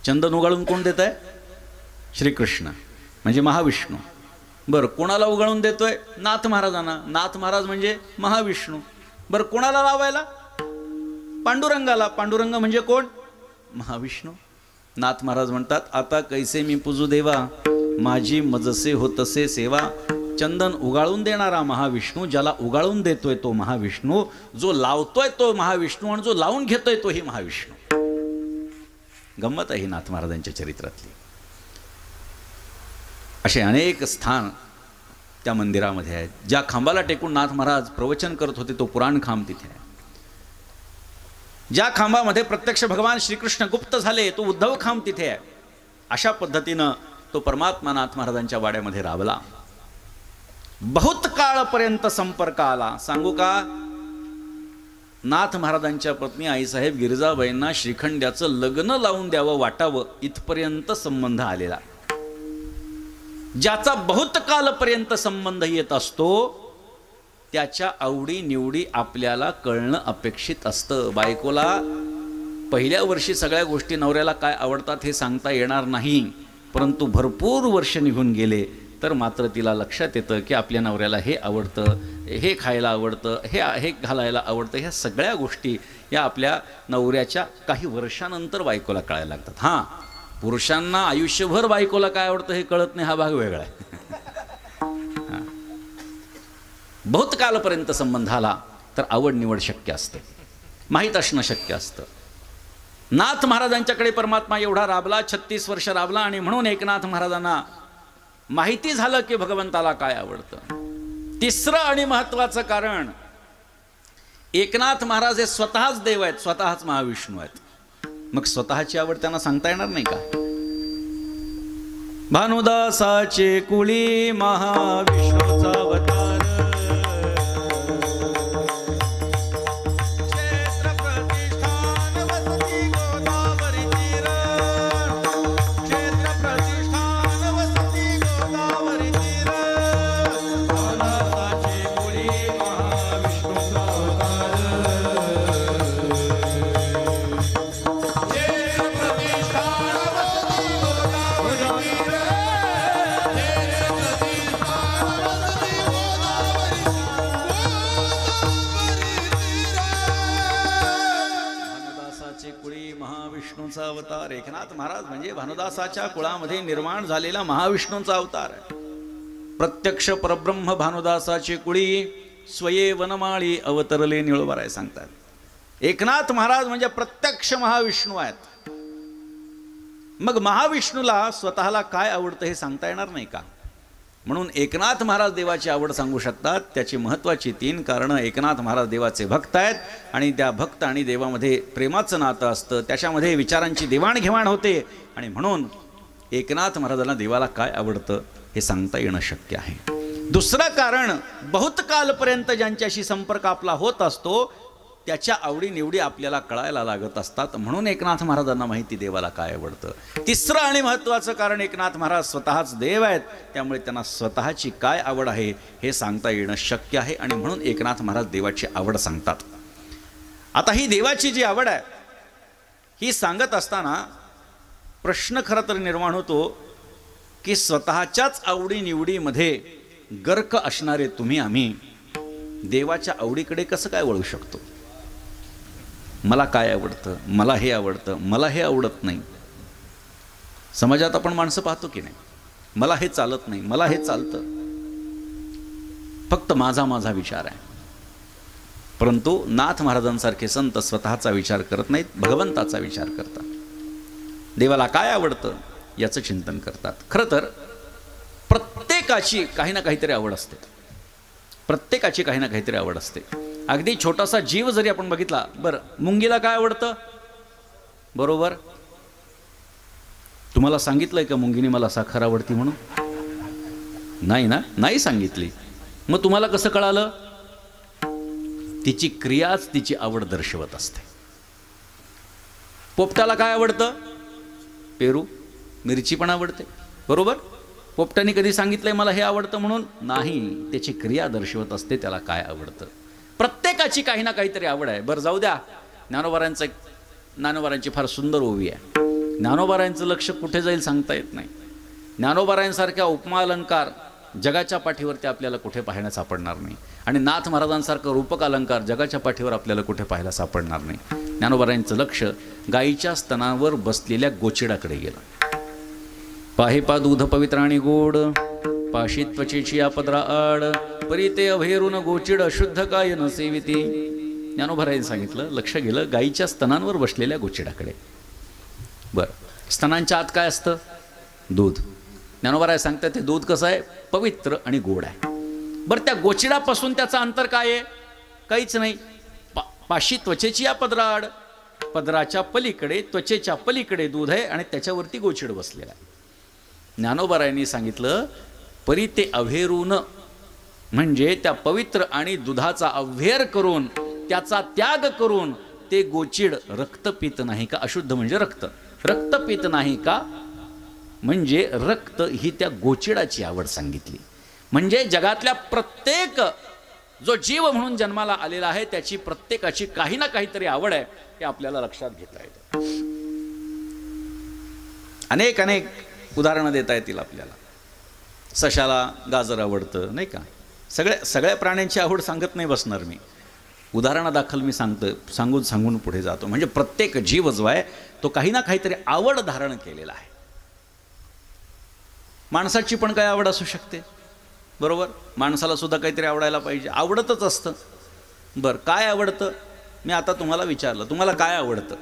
चंदन उगाळून कोण देत आहे? श्रीकृष्ण म्हणजे महाविष्णू. बरं, कोणाला उगाळून देतोय? नाथ महाराजांना. नाथ महाराज म्हणजे महाविष्णू. बरं, कोणाला लावायला? पांडुरंगाला. पांडुरंग म्हणजे कोण? महाविष्णू. नाथ महाराज म्हणतात, आता कैसे मी पूजू देवा, माझी मजसे होतसे सेवा. चंदन उगाळून देणारा महाविष्णू, ज्याला उगाळून देतोय तो महाविष्णू, जो लावतोय तो महाविष्णू, आणि जो लावून घेतोय तोही महाविष्णू. गंमत आहे नाथ महाराजांच्या चरित्रातली. असे अनेक स्थान त्या मंदिरामध्ये आहेत. ज्या खांबाला टेकून नाथ महाराज प्रवचन करत होते, तो पुराण खांब तिथे आहे. ज्या खांबामध्ये प्रत्यक्ष भगवान श्रीकृष्ण गुप्त झाले, तो उद्धव खांब तिथे आहे. अशा पद्धतीनं तो परमात्मा नाथ महाराजांच्या वाड्यामध्ये राबला. बहुत काळपर्यंत संपर्क आला. सांगू का, नाथ महाराजांच्या पत्नी आईसाहेब गिरिजाबाईंना श्रीखंड्याचं लग्न लावून द्यावं वाटावं इथपर्यंत संबंध आलेला. ज्याचा बहुत कालपर्यंत संबंध येत असतो, त्याच्या आवडी निवडी आपल्याला कळणं अपेक्षित असतं. बायकोला पहिल्या वर्षी सगळ्या गोष्टी नवऱ्याला काय आवडतात हे सांगता येणार नाही, परंतु भरपूर वर्ष निघून गेले तर मात्र तिला लक्षात येतं की आपल्या नवऱ्याला हे आवडतं, हे खायला आवडतं, हे घालायला आवडतं. ह्या सगळ्या गोष्टी या आपल्या नवऱ्याच्या काही वर्षानंतर बायकोला कळायला लागतात. हां, पुरुषांना आयुष्यभर बायकोला काय आवडतं हे कळत नाही, हा भाग वेगळा आहे. बहुत कालपर्यंत संबंध आला तर आवड निवड शक्य असते, माहीत असणं शक्य असतं. नाथ महाराजांच्याकडे परमात्मा एवढा राबला, 36 वर्ष राबला. आणि म्हणून एकनाथ महाराजांना माहिती झालं की भगवंताला काय आवडतं. तिसरं आणि महत्त्वाचं कारण, एकनाथ महाराज हे स्वतःच देव आहेत, स्वतःच महाविष्णू आहेत. मग स्वतःची आवड त्यांना सांगता येणार नाही का? भानुदासाचे कुळी महाविष्णूचा अवतार, अवतार. एकनाथ महाराज म्हणजे भानुदासाच्या कुळामध्ये निर्माण झालेला महाविष्णूंचा अवतार आहे. प्रत्यक्ष परब्रह्म भानुदासाचे कुळी स्वये वनमाळी अवतरले निळोबाराय सांगतात. एकनाथ महाराज म्हणजे प्रत्यक्ष महाविष्णू आहेत. मग महाविष्णूला स्वतःला काय आवडतं हे सांगता येणार नाही का? म्हणून एकनाथ महाराज देवाची आवड सांगू शकतात. त्याची महत्त्वाची 3 कारणं. एकनाथ महाराज देवाचे भक्त आहेत आणि त्या भक्त आणि देवामध्ये प्रेमाचं नातं असतं, त्याच्यामध्ये विचारांची देवाणघेवाण होते आणि म्हणून एकनाथ महाराजांना देवाला काय आवडतं हे सांगता येणं शक्य आहे. दुसरं कारण, बहुत कालपर्यंत ज्यांच्याशी संपर्क आपला होत असतो त्याच्या आवडीनिवडी आपल्याला कळायला लागत असतात, म्हणून एकनाथ महाराजांना माहिती देवाला काय आवडतं. तिसरं आणि महत्त्वाचं कारण, एकनाथ महाराज स्वतःच देव आहेत, त्यामुळे त्यांना स्वतःची काय आवड आहे हे सांगता येणं शक्य आहे आणि म्हणून एकनाथ महाराज देवाची आवड सांगतात. आता ही देवाची जी आवड आहे ही सांगत असताना प्रश्न खरं तर निर्माण होतो की स्वतःच्याच आवडीनिवडीमध्ये गर्क असणारे तुम्ही आम्ही देवाच्या आवडीकडे कसं काय वळू शकतो? मला काय आवडतं, मला हे आवडतं, मला हे आवडत नाही. समाजात आपण माणसं पाहतो की नाही, मला हे चालत नाही, मला हे चालतं, फक्त माझा माझा विचार आहे. परंतु नाथ महाराजांसारखे संत स्वतःचा विचार करत नाहीत, भगवंताचा विचार करतात. देवाला काय आवडतं याचं चिंतन करतात. खरं तर प्रत्येकाची काही ना काहीतरी आवड असते, प्रत्येकाची काही ना काहीतरी आवड असते. अगदी छोटासा जीव जरी आपण बघितला, बरं मुंगीला काय आवडतं? बरोबर, तुम्हाला सांगितलंय का मुंगीने मला साखर आवडती म्हणून? नाही ना, नाही सांगितली. मग तुम्हाला कसं कळालं? तिची क्रियाच तिची आवड दर्शवत असते. पोपटाला काय आवडतं? पेरू, मिरची पण आवडते, बरोबर. पोपटाने कधी सांगितलंय मला हे आवडतं म्हणून? नाही, त्याची क्रिया दर्शवत असते त्याला काय आवडतं. प्रत्येकाची काही ना काहीतरी आवड आहे. बरं जाऊ द्या, ज्ञानोबारांची फार सुंदर ओवी आहे. ज्ञानोबारांचं लक्ष कुठे जाईल सांगता येत नाही. ज्ञानोबारांसारख्या उपमा अलंकार जगाच्या पाठीवरती आपल्याला कुठे पाहायला सापडणार नाही आणि नाथ महाराजांसारखं रूपक अलंकार जगाच्या पाठीवर आपल्याला कुठे पाहायला सापडणार नाही. ज्ञानोबारांचं लक्ष गायीच्या स्तनावर बसलेल्या गोचिडाकडे गेलं. पाहे पा दूध पवित्र आणि गोड, पाशी त्वचेची या पदरा आड, परी ते अभेरून गोचिड अशुद्ध काय न सेविती. ज्ञानोबारांनी सांगितलं, लक्ष गेलं गायीच्या स्तनांवर बसलेल्या गोचिडाकडे. बरं, स्तनांच्या आत काय असतं? दूध. ज्ञानोबाराय सांगतात ते दूध कसं आहे? पवित्र आणि गोड आहे. बरं, त्या गोचिडापासून त्याचं अंतर काय आहे? काहीच नाही. पाशी त्वचेची या पदराड, पदराच्या पलीकडे त्वचेच्या पलीकडे दूध आहे आणि त्याच्यावरती गोचिड बसलेला आहे. ज्ञानोबारायांनी सांगितलं परी ते अव्हेरून, म्हणजे त्या पवित्र आणि दुधाचा अव्हेर करून त्याचा त्याग करून ते गोचिड रक्तपित नाही का? अशुद्ध म्हणजे रक्त, रक्तपित नाही का म्हणजे रक्त ही त्या गोचिडाची आवड सांगितली. म्हणजे जगातल्या प्रत्येक जो जीव म्हणून जन्माला आलेला आहे त्याची प्रत्येकाची काही ना काहीतरी आवड आहे हे आपल्याला लक्षात घेता येतं. अनेक अनेक उदाहरणं देता येतील आपल्याला. सशाला गाजर आवडतं नाही का? सगळ्या प्राण्यांची आवड सांगत नाही बसणार मी, उदाहरणादाखल मी सांगून पुढे जातो. म्हणजे प्रत्येक जीव जो आहे तो काही ना काहीतरी आवड धारण केलेला आहे. माणसाची पण काय आवड असू शकते, बरोबर. माणसाला सुद्धा काहीतरी आवडायला पाहिजे, आवडतच असतं. बरं, काय आवडतं? मी आता तुम्हाला विचारलं तुम्हाला काय आवडतं,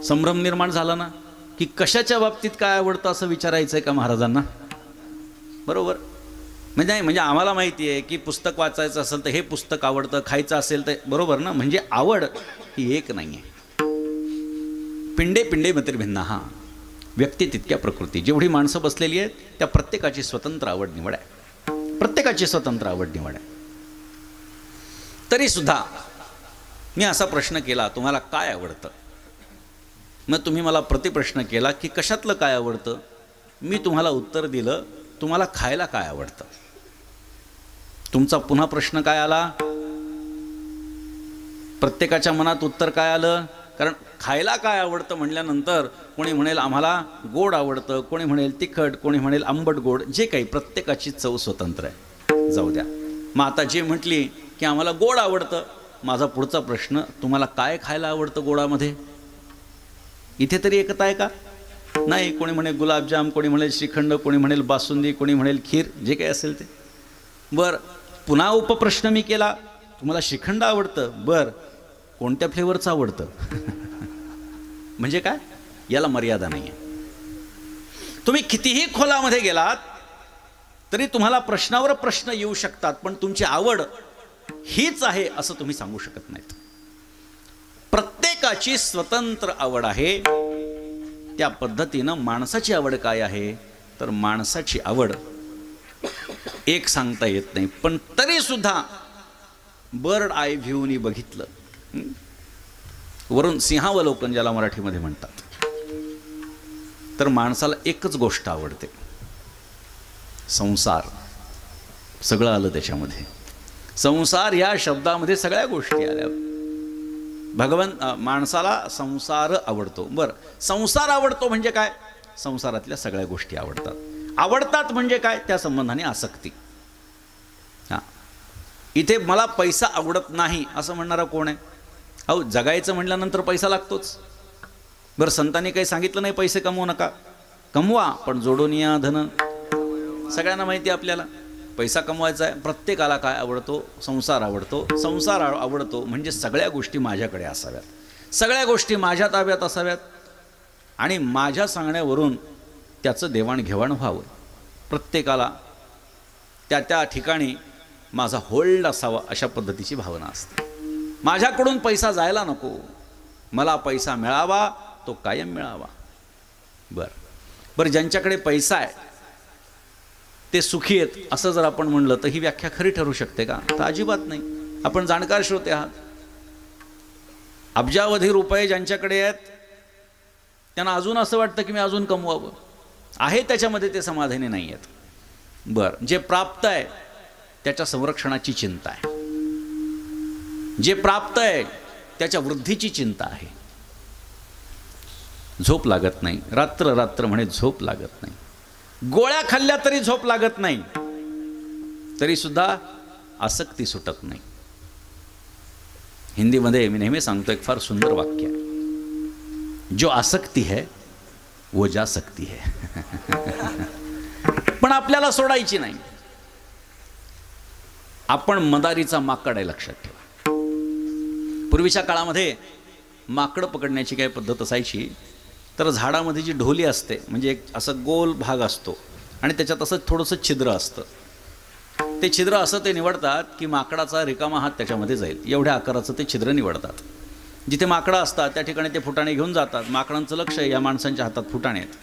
संभ्रम निर्माण झाला ना की कशाच्या बाबतीत काय आवडतं असं विचारायचं आहे का महाराजांना? बरोबर. म्हणजे आम्हाला माहिती आहे की पुस्तक वाचायचं असेल तर हे पुस्तक आवडतं, खायचं असेल तर, बरोबर ना. म्हणजे आवड ही एक नाही आहे. पिंडे पिंडे मतिर्भिन्ना, हा व्यक्ती तितक्या प्रकृती. जेवढी माणसं बसलेली आहेत त्या प्रत्येकाची स्वतंत्र आवड निवड आहे, प्रत्येकाची स्वतंत्र आवड निवड आहे. तरी सुद्धा मी असा प्रश्न केला तुम्हाला काय आवडतं, मग तुम्ही मला प्रतिप्रश्न केला की कशातलं काय आवडतं. मी तुम्हाला उत्तर दिलं तुम्हाला खायला काय आवडतं. तुमचा पुन्हा प्रश्न काय आला? प्रत्येकाच्या मनात उत्तर काय आलं? कारण खायला काय आवडतं म्हणल्यानंतर कोणी म्हणेल आम्हाला गोड आवडतं, कोणी म्हणेल तिखट, कोणी म्हणेल आंबट गोड, जे काही प्रत्येकाची चव स्वतंत्र आहे. जाऊ द्या. मग आता जे म्हटली की आम्हाला गोड आवडतं, माझा पुढचा प्रश्न तुम्हाला काय खायला आवडतं गोडामध्ये? इथे तरी एकता आहे का? नाही. कोणी म्हणेल गुलाबजाम, कोणी म्हणेल श्रीखंड, कोणी म्हणेल बासुंदी, कोणी म्हणेल खीर, जे काही असेल ते. बरं, पुन्हा उपप्रश्न मी केला तुम्हाला श्रीखंड आवडतं, बरं कोणत्या फ्लेवरचं आवडतं? म्हणजे काय? याला मर्यादा नाही आहे. तुम्ही कितीही खोलामध्ये गेलात तरी तुम्हाला प्रश्नावर प्रश्न येऊ शकतात, पण तुमची आवड हीच आहे असं तुम्ही सांगू शकत नाहीत. प्रत्येकाची स्वतंत्र आवड आहे. त्या पद्धतीनं माणसाची आवड काय आहे तर माणसाची आवड एक सांगता येत नाही. पण तरी सुद्धा बर्ड आय व्ह्यूनी बघितलं, वरून सिंहावलोकन ज्याला मराठीमध्ये म्हणतात, तर माणसाला एकच गोष्ट आवडते, संसार. सगळं आलं त्याच्यामध्ये. संसार या शब्दामध्ये सगळ्या गोष्टी आल्या. माणसाला संसार आवडतो. बरं, संसार आवडतो म्हणजे काय? संसारातल्या सगळ्या गोष्टी आवडतात. आवडतात म्हणजे काय? त्या संबंधाने आसक्ती. हां, इथे मला पैसा आवडत नाही असं म्हणणारा कोण आहे? अहो, जगायचं म्हटल्यानंतर पैसा लागतोच. बरं, संतांनी काही सांगितलं नाही पैसे कमवू नका, कमवा पण जोडून या धन. सगळ्यांना माहिती आहे आपल्याला पैसा कमवायचा आहे. प्रत्येकाला काय आवडतो? संसार आवडतो. संसार आवडतो म्हणजे सगळ्या गोष्टी माझ्याकडे असाव्यात, सगळ्या गोष्टी माझ्या ताब्यात असाव्यात आणि माझ्या सांगण्यावरून त्याचं देवाणघेवाण व्हावं. प्रत्येकाला त्या त्या ठिकाणी माझा होल्ड असावा अशा पद्धतीची भावना असते. माझ्याकडून पैसा जायला नको, मला पैसा मिळावा, तो कायम मिळावा. बरं, ज्यांच्याकडे पैसा आहे ते सुखी आहेत असं जर आपण म्हणलं तर ही व्याख्या खरी ठरू शकते का? तर अजिबात नाही. आपण जाणकार श्रोते आहात. अब्जावधी रुपये ज्यांच्याकडे आहेत त्यांना अजून असं वाटतं की मी अजून कमवावं. आहे त्याच्यामध्ये ते समाधानी नाही आहेत. बरं, जे प्राप्त आहे त्याच्या संरक्षणाची चिंता आहे, जे प्राप्त आहे त्याच्या वृद्धीची चिंता आहे. झोप लागत नाही, रात्र रात्र म्हणे झोप लागत नाही. गोळ्या खाल्ल्या तरी झोप लागत नाही, तरी सुद्धा आसक्ती सुटत नाही. हिंदीमध्ये मी नेहमी सांगतो एक फार सुंदर वाक्य आहे, जो आसक्ती है वो जा सकती है. पण आपल्याला सोडायची नाही. आपण मदारीचा माकड आहे, लक्षात ठेवा. पूर्वीच्या काळामध्ये माकड पकडण्याची काय पद्धत असायची तर झाडामध्ये जी ढोली असते म्हणजे एक असं गोल भाग असतो आणि त्याच्यात असं थोडंसं छिद्र असतं. ते छिद्र असं ते निवडतात की माकडाचा रिकामा हात त्याच्यामध्ये जाईल एवढ्या आकाराचं ते छिद्र निवडतात. जिथे माकडं असतात त्या ठिकाणी ते फुटाणे घेऊन जातात. माकडांचं लक्ष आहे या माणसांच्या हातात फुटाणे आहेत.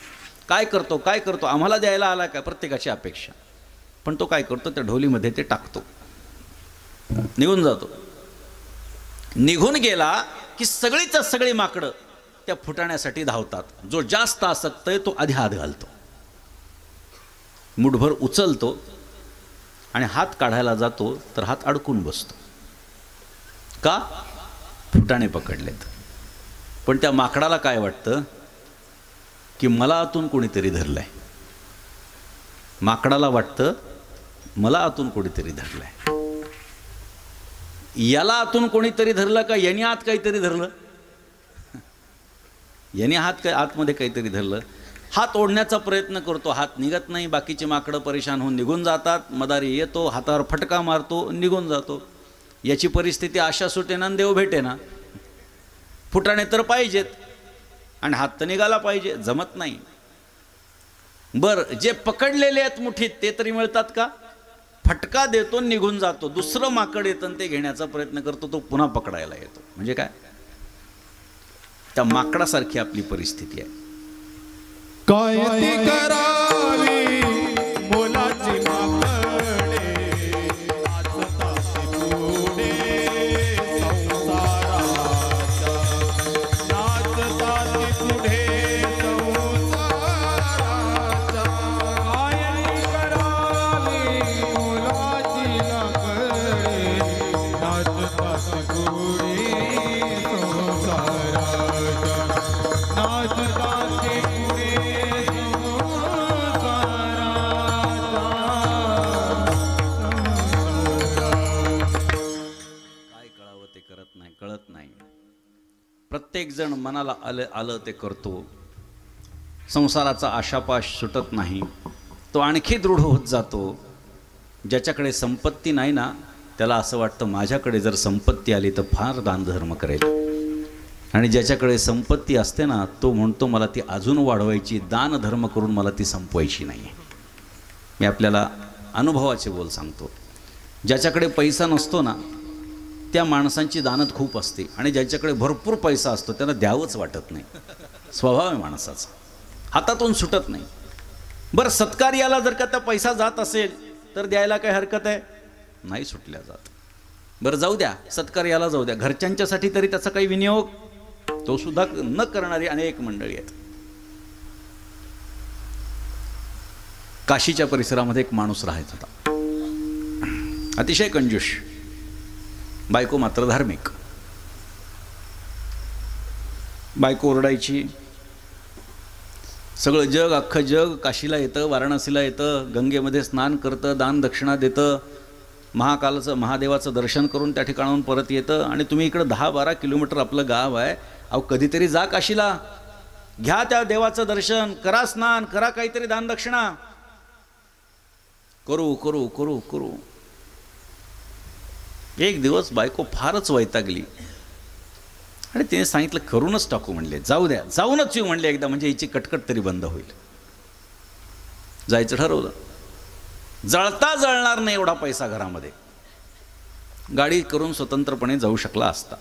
काय करतो काय करतो, आम्हाला द्यायला आला काय, प्रत्येकाची अपेक्षा. पण तो काय करतो, त्या ढोलीमध्ये ते टाकतो, निघून जातो. निघून गेला की सगळीच सगळी माकडं त्या फुटाण्यासाठी धावतात. जो जास्त आसक्त आहे तो आधी हात घालतो, मुठभर उचलतो आणि हात काढायला जातो तर हात अडकून बसतो. का? फुटाणे पकडलेत. पण त्या माकडाला काय वाटतं की मला आतून कोणीतरी धरलंय. माकडाला वाटतं मला आतून कोणीतरी धरलंय. याला आतून कोणीतरी धरलं का याने आत काहीतरी धरलं, याने आतमध्ये काहीतरी धरलं. हात ओढण्याचा प्रयत्न करतो, हात निघत नाही. बाकीचे माकडं परेशान होऊन निघून जातात. मदारी येतो, हातावर फटका मारतो, निघून जातो. याची परिस्थिती आशा सुटेना देव भेटेना. फुटाणे तर पाहिजेत आणि हात तर निघाला पाहिजे, जमत नाही. बरं, जे पकडलेले आहेत मुठीत ते तरी मिळतात का? फटका देतो, निघून जातो. दुसरं माकड येतं ते घेण्याचा प्रयत्न करतो, तो पुन्हा पकडायला येतो. म्हणजे काय? त्या माकडासारखी आपली परिस्थिती आहे. काय ती करावी मोलाची माकडे, नाचताती पुढे संसाराच्या, नाचताती पुढे संसाराच्या. काय ती करावी मोलाची माकडे, नाचताती पुढे संसाराच्या, नाचताती कळत नाही. प्रत्येक जण मनाला आलं ते करतो. संसाराचा आशापाश सुटत नाही, तो आणखी दृढ होत जातो. ज्याच्याकडे संपत्ती नाही ना त्याला असं वाटतं माझ्याकडे जर संपत्ती आली तर फार दानधर्म करेल. आणि ज्याच्याकडे संपत्ती असते ना, तो म्हणतो मला ती अजून वाढवायची, दान धर्म करून मला ती संपवायची नाही. मी आपल्याला अनुभवाचे बोल सांगतो. ज्याच्याकडे पैसा नसतो ना, त्या माणसांची दानत खूप असते, आणि ज्याच्याकडे भरपूर पैसा असतो त्यांना द्यावंच वाटत नाही. स्वभाव आहे माणसाचा, हातातून सुटत नाही. बरं, सत्कार्याला जर का त्या पैसा जात असेल तर द्यायला काही हरकत आहे? नाही सुटल्या जात. बरं, जाऊ द्या, सत्कार्याला जाऊ द्या, घरच्यांच्यासाठी तरी त्याचा काही विनियोग तो सुद्धा न करणारी अनेक मंडळी आहेत. काशीच्या परिसरामध्ये एक माणूस राहत होता, अतिशय कंजूष, बायको मात्र धार्मिक. बायको ओरडायची, सगळं जग, अख्खं जग काशीला येतं, वाराणसीला येतं, गंगेमध्ये स्नान करतं, दान दक्षिणा देतं, महाकालाचं महादेवाचं दर्शन करून त्या ठिकाणाहून परत येतं, आणि तुम्ही इकडं 10-12 किलोमीटर आपलं गाव आहे. अहो, कधीतरी जा काशीला, घ्या त्या देवाचं दर्शन, करा स्नान, करा काहीतरी दान दक्षिणा. करू करू करू करू. एक दिवस बायको फारच वैतागली आणि तिने सांगितलं करूनच टाकू म्हणले, जाऊ द्या, जाऊनच येऊ म्हणले एकदा, म्हणजे हिची कटकट तरी बंद होईल. जायचं ठरवलं. जळता जळणार नाही एवढा पैसा घरामध्ये, गाडी करून स्वतंत्रपणे जाऊ शकला असता.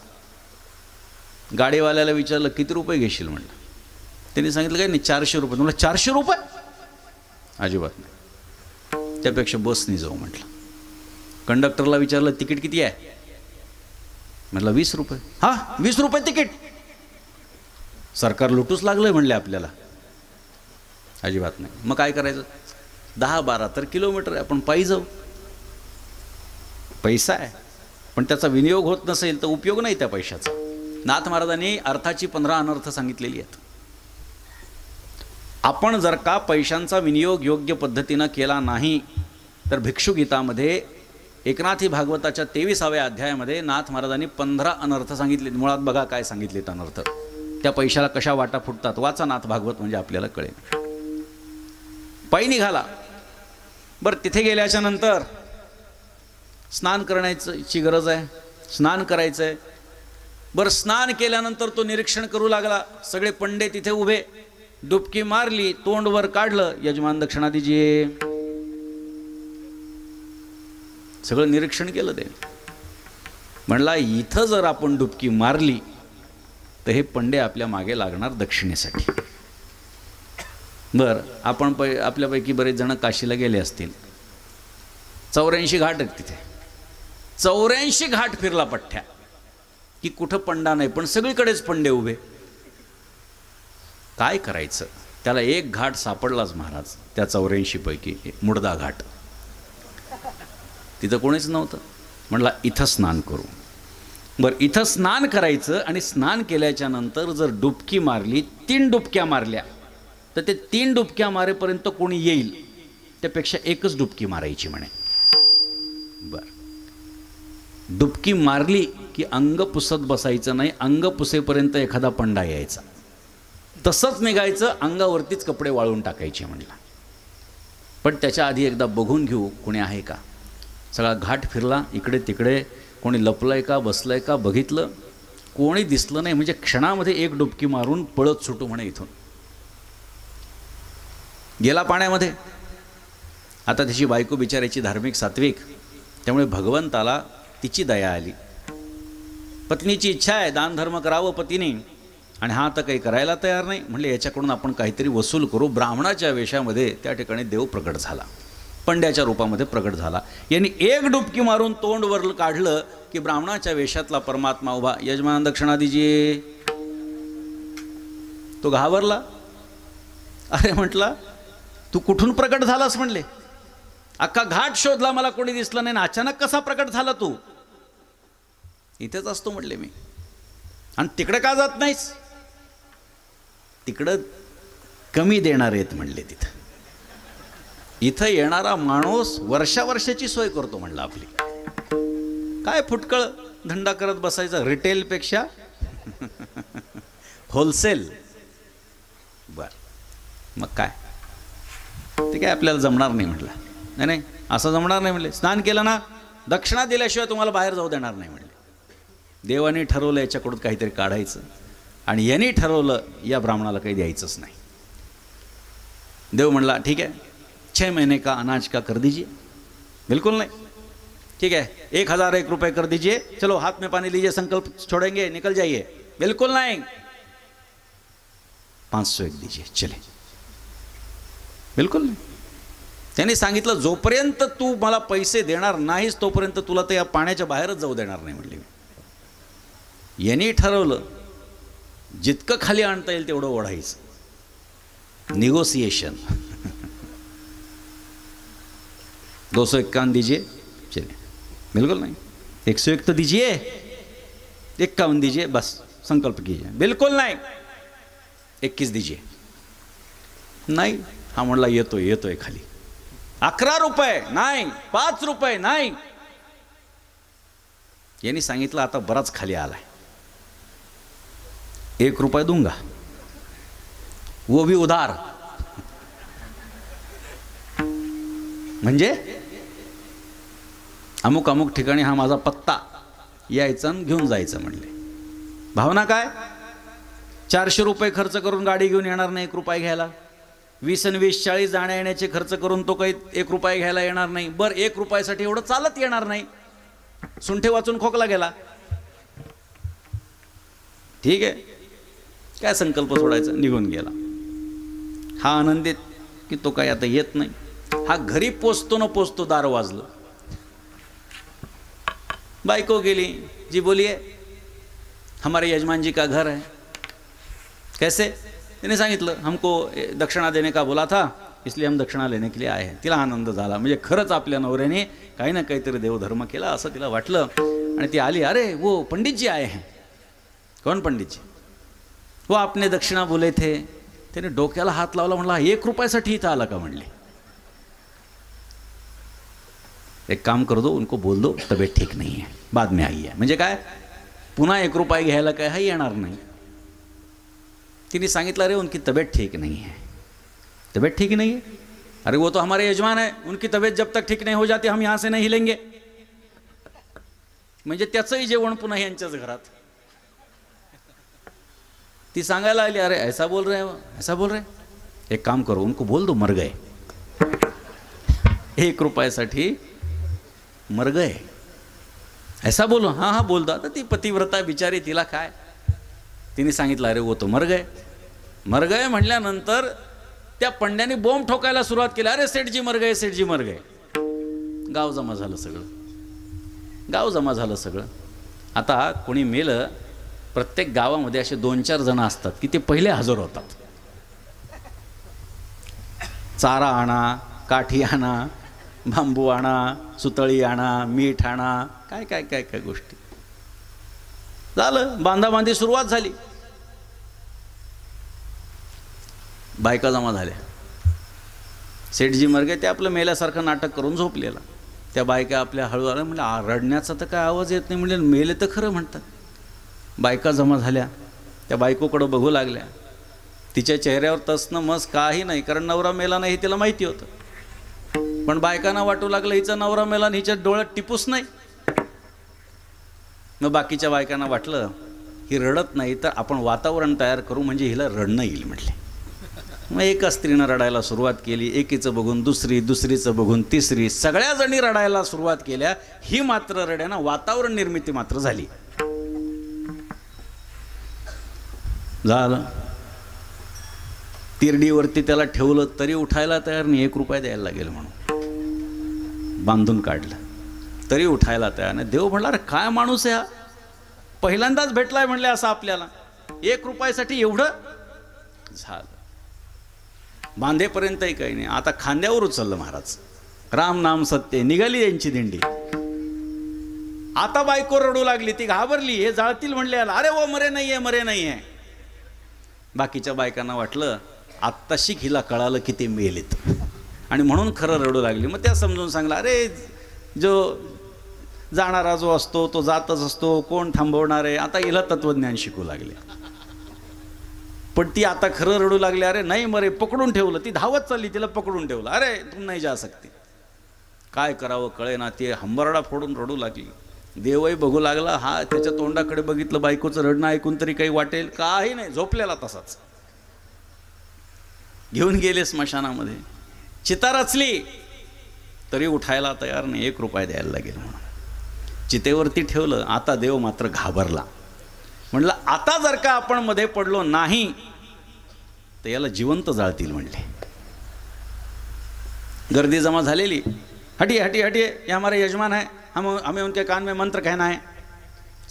गाडीवाल्याला विचारलं किती रुपये घेशील म्हणलं. त्यांनी सांगितलं काय नाही, 400 रुपये. तुम्हाला 400 रुपये? अजिबात नाही, त्यापेक्षा बसनी जाऊ म्हटलं. कंडक्टरला विचारलं तिकीट किती आहे? म्हटलं 20 रुपये. हां, 20 रुपये तिकीट? सरकार लुटूच लागलंय म्हणले आपल्याला. अजिबात नाही. मग काय करायचं? 10-12 तर किलोमीटर आहे, आपण पायी जाऊ. पैसा आहे, पण त्याचा विनियोग होत नसेल तर उपयोग नाही त्या पैशाचा. नाथ महाराजांनी अर्थाची 15 अनर्थ सांगितलेली आहेत. आपण जर का पैशांचा विनियोग योग्य पद्धतीनं केला नाही तर भिक्षुगीतामध्ये एकनाथी भागवताच्या 23व्या अध्यायामध्ये नाथ महाराजांनी 15 अनर्थ सांगितले. मुळात बघा काय सांगितलेत अनर्थ, त्या पैशाला कशा वाटा फुटतात. वाचा नाथ भागवत, म्हणजे आपल्याला कळेल. पायी निघाला. बरं, तिथे गेल्याच्या नंतर स्नान करण्याची गरज आहे, स्नान करायचं आहे. बरं, स्नान केल्यानंतर तो निरीक्षण करू लागला. सगळे पंडे तिथे उभे, डुबकी मारली, तोंड वर काढलं, यजमान दक्षिणा दीजिए. सगळं निरीक्षण केलं ते. म्हणला इथं जर आपण डुबकी मारली तर हे पंडे आपल्या मागे लागणार दक्षिणेसाठी. बरं, आपण आपल्यापैकी बरेच जण काशीला गेले असतील. 84 घाट आहेत तिथे. 84 घाट फिरला पठ्ठ्या की कुठं पंडा नाही, पण सगळीकडेच पंडे उभे. काय करायचं? त्याला एक घाट सापडलाच महाराज त्या 84 पैकी, मुडदा घाट. तिथं कोणीच नव्हतं. म्हटला इथं स्नान करू. बरं, इथं स्नान करायचं, आणि स्नान केल्याच्या नंतर जर डुबकी मारली, 3 डुबक्या मारल्या तर ते 3 डुबक्या मारेपर्यंत कोणी येईल, त्यापेक्षा एकच डुबकी मारायची म्हणे. बरं, डुबकी मारली की अंग पुसत बसायचं नाही, अंग पुसेपर्यंत एखादा पंडा यायचा, तसंच निघायचं, अंगावरतीच कपडे वाळून टाकायचे म्हणला. पण त्याच्या आधी एकदा बघून घेऊ कोणी आहे का. सगळा घाट फिरला, इकडे तिकडे कोणी लपलंय का, बसलंय का बघितलं, कोणी दिसलं नाही. म्हणजे क्षणामध्ये एक डुबकी मारून पळत सुटू म्हणे इथून. गेला पाण्यामध्ये. आता त्याची बायको बिचारायची धार्मिक सात्विक, त्यामुळे भगवंताला तिची दया आली. पत्नीची इच्छा आहे दान धर्म करावं पतीने, आणि हा आता काही करायला तयार नाही. म्हणले याच्याकडून आपण काहीतरी वसूल करू. ब्राह्मणाच्या वेशामध्ये त्या ठिकाणी देव प्रकट झाला, पंड्याच्या रूपामध्ये प्रकट झाला. यांनी एक डुबकी मारून तोंड वर काढलं की ब्राह्मणाच्या वेशातला परमात्मा उभा, यजमान दक्षिणा दीजिए. तो घाबरला. अरे म्हटला तू कुठून प्रकट झालास म्हणले. अख्खा घाट शोधला, मला कोणी दिसलं नाही, अचानक कसा प्रकट झाला तू. इथेच असतो म्हणले मी. आणि तिकडे का जात नाहीस? तिकडं कमी देणार आहेत म्हणले. तिथं इथं येणारा माणूस वर्षावर्षाची सोय करतो म्हणलं आपली. काय फुटकळ धंदा करत बसायचा रिटेलपेक्षा होलसेल. बर, मग काय ते काय आपल्याला जमणार नाही म्हटलं. नाही नाही, असं जमणार नाही म्हणले. स्नान केलं ना, दक्षिणा दिल्याशिवाय तुम्हाला बाहेर जाऊ देणार नाही म्हणले. देवाने ठरवलं याच्याकडून काहीतरी काढायचं. आणि यांनी ठरवलं या ब्राह्मणाला काही द्यायचंच नाही. देव म्हणला ठीक है 6 महीने का अनाज का कर दीजिए. बिल्कुल नहीं. ठीक है 1001 रुपये कर दीजिए. चलो हाथ में पानी लीजिए, संकल्प छोड़ेंगे, निकल जाइए. बिल्कुल नहीं. 501 दीजिए चले. बिल्कुल नाही. त्यांनी सांगितलं जोपर्यंत तू मला पैसे देणार नाहीस तोपर्यंत तुला तर या पाण्याच्या बाहेरच जाऊ देणार नाही म्हणले. यांनी ठरवलं जितकं खाली आणता येईल तेवढं ओढायचं. निगोसिएशन. 251 दीजिए चलिए. बिल्कुल नहीं. 101 तो दीजिए, 51 दीजिए, बस संकल्प कीजिए. बिल्कुल नहीं. 21 दीजिए. नाही. हा म्हणला येतोय खाली. 11 रुपये नाही, 5 रुपये नाही. यांनी सांगितलं आता बराच खाली आलाय. 1 रुपया दूंगा, वो भी उधार. म्हणजे अमुक अमुक ठिकाणी हा माझा पत्ता, यायचं आणि घेऊन जायचं म्हणले. भावना काय? 400 रुपये खर्च करून गाडी घेऊन येणार नाही 1 रुपया घ्यायला. 20 आणि 20 40 जाण्या येण्याचे खर्च करून तो काही 1 रुपया घ्यायला येणार नाही. बरं 1 रुपयासाठी एवढं चालत येणार नाही. सुंठे वाचून खोकला गेला. ठीक आहे काय संकल्प सोडायचा, निघून गेला. हा आनंदित की तो काही आता येत नाही. हा घरी पोचतो न पोचतो दार वाजलं. बायको गेली. जी बोलिए. हमारे यजमान जी का घर है. कैसे? तिने सांगितलं हमको दक्षिणा देने का बोला था इसलिए हम दक्षिणा लेने के लिए आए हैं. तिला आनंद झाला. म्हणजे खरंच आपल्या नवऱ्याने काही ना काहीतरी देवधर्म केला असं तिला वाटलं. आणि ती आली. अरे वो पंडित जी आए हैं. कौन पंडित जी? वो आपने दक्षिणा बोले थे. त्याने डोक्याला हात लावला. म्हणला 1 रुपयासाठी इथं आला का म्हणले. एक काम कर दो उनको बोल दो तबीयत ठीक नहीं है बाद में आई है. म्हणजे काय पुन्हा 1 रुपया घ्यायला काय हा येणार नाही. तिने सांगितलं अरे उनकी तबीयत ठीक नहीं है. तबीयत ठीक नहीं है? अरे वो तो हमारे यजमान है, उनकी तबीयत जब तक ठीक नहीं हो जाती हम यहाँ से नहीं हिलेंगे. म्हणजे त्याचंही जेवण पुन्हा यांच्याच घरात. ती सांगायला आली अरे ऐसा बोल रहे हो, ऐसा बोल रहे. एक काम करो उनको बोल दो मर गए. 1 रुपयासाठी मर गए ऐसा बोलो. हाँ हाँ बोल दो. आता ती पतिव्रता बिचारी तिला काय. तिने सांगितलं अरे वो तो मर गए. मर गए म्हटल्यानंतर त्या पंड्याने बॉम्ब ठोकायला सुरुवात केली. अरे सेठजी मर गए, सेठजी मर गए. गाव जमा झालं सगळं. गाव जमा झालं सगळं. आता कोणी मेलं प्रत्येक गावामध्ये असे 2-4 जण असतात की ते पहिले हजर होतात. चारा आणा, काठी आणा, बांबू आणा, सुतळी आणा, मीठ आणा, काय काय काय काय गोष्टी. झालं बांधाबांधी सुरुवात झाली. बायका जमा झाल्या. सेठजी मर गए ते आपलं मेल्यासारखं नाटक करून झोपलेला. त्या बायका आपल्या हळूहळू म्हणजे रडण्याचा तर काय आवाज येत नाही म्हणजे मेले तर खरं म्हणतात. बायका जमा झाल्या. त्या बायकोकडं बघू लागल्या. तिच्या चेहऱ्यावर तसनं मस काही नाही कारण नवरा मेला नाही तिला माहिती होतं. पण बायकांना वाटू लागलं हिचा नवरा मेला आणि हिच्या डोळ्यात टिपूस नाही. मग बाकीच्या बायकांना वाटलं ही रडत नाही तर आपण वातावरण तयार करू म्हणजे हिला रडणं येईल म्हटले. मग एका स्त्रीनं रडायला सुरुवात केली. एकीचं बघून दुसरी, दुसरीचं बघून तिसरी, सगळ्या जणी रडायला सुरुवात केल्या. ही मात्र रड्यानं वातावरण निर्मिती मात्र झाली. झालं. तिरडीवरती त्याला ठेवलं तरी उठायला तयार नाही. 1 रुपया द्यायला लागेल म्हणून बांधून काढलं तरी उठायला तयार नाही. देव म्हणला अरे काय माणूस आहे हा, पहिल्यांदाच भेटलाय म्हणले असं आपल्याला. 1 रुपयासाठी एवढं झालं. बांधेपर्यंतही काही नाही. आता खांद्यावर उचललं महाराज. राम नाम सत्य निघाली यांची दिंडी. आता बायको रडू लागली. ती घाबरली. हे जाळतील म्हणले याला. अरे वो मरे नाही आहे, मरे नाही आहे. बाकीच्या बायकांना वाटलं आत्ताशी हिला कळालं की ते मेलेत आणि म्हणून खरं रडू लागली. मग त्या समजून सांगला अरे जो जाणारा जो असतो तो जातच असतो, कोण थांबवणार आहे. आता हिला तत्वज्ञान शिकू लागले. पण ती आता खरं रडू लागली. अरे नाही मरे, पकडून ठेवलं. ती धावत चालली, तिला पकडून ठेवलं. अरे तुम नाही जा सकते. काय करावं कळे ना. ती हंबरडा फोडून रडू लागली. देवही बघू लागला, हा त्याच्या तोंडाकडे बघितलं, बायकोचं रडणं ऐकून तरी काही वाटेल, काही नाही, झोपलेला तसाच. घेऊन गेले स्मशानामध्ये, चिता रचली तरी उठायला तयार नाही, 1 रुपया द्यायला लागेल म्हणून चितेवरती ठेवलं. आता देव मात्र घाबरला, म्हणलं आता जर का आपण मध्ये पडलो नाही तर याला जिवंत जाळतील म्हणले. गर्दी जमा झालेली, हटिए हटिए हटिए, ये हमारे यजमान है, हमें उनके कान में मंत्र कहना है.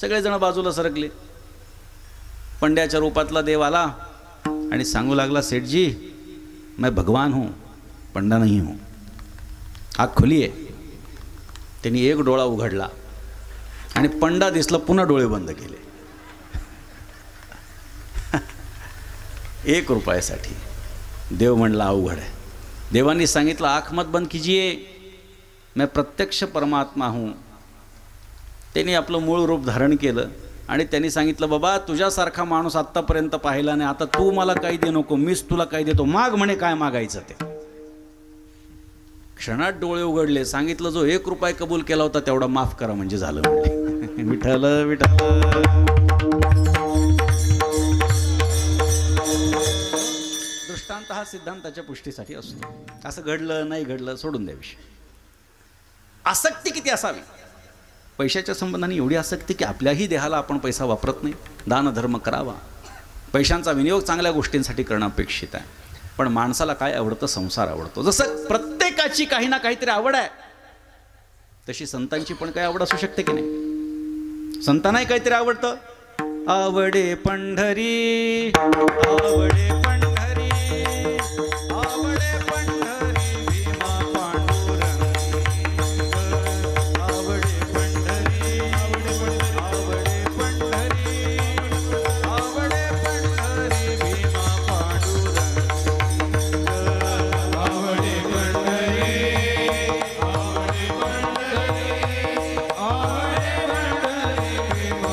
सगळेजण बाजूला सरकले. पंड्याच्या रूपातला देव आला आणि सांगू लागला, सेठजी मैं भगवान हूँ, पंडा नहीं हूँ. आग खुली आहे. त्यांनी एक डोळा उघडला आणि पंडा दिसला, पुन्हा डोळे बंद केले. 1 रुपयासाठी. देव म्हणला अवघड आहे. देवांनी सांगितलं, आँख मत बंद कीजिए, मैं प्रत्यक्ष परमात्मा हूँ. त्यांनी आपलं मूळ रूप धारण केलं आणि त्यांनी सांगितलं, बाबा तुझ्यासारखा माणूस आत्तापर्यंत पाहिला नाही, आता तू मला काही दे नको, मीच तुला काही देतो, माग म्हणे काय मागायचं ते. क्षणात डोळे उघडले. सांगितलं, जो 1 रुपया कबूल केला होता तेवढा माफ करा म्हणजे झालं म्हणजे. विठ्ठल विठ्ठल. दृष्टांत हा सिद्धांताच्या पुष्टीसाठी असतो. असं घडलं नाही घडलं सोडून द्या विषय. आसक्ती किती असावी पैशाच्या संबंधाने? एवढी आसक्ती की आपल्याही देहाला आपण पैसा वापरत नाही. दानधर्म करावा, पैशांचा विनियोग चांगल्या गोष्टींसाठी करणं अपेक्षित आहे. पण माणसाला काय आवडतं? संसार आवडतो. जसं प्रत्येकाची काही ना काहीतरी आवड आहे, तशी संतांची पण काही आवड असू शकते की नाही? संतांनाही काहीतरी आवडतं. आवडे पंढरी, आवडे पंढरी, आवडे पंढरी, भीमा पांडुरंग. आवडे पंढरी, आवडे पंढरी, आवडे पंढरी, भीमा पांडुरंग. आवडे पंढरी, आवडे पंढरी, आवडे पंढरी, भीमा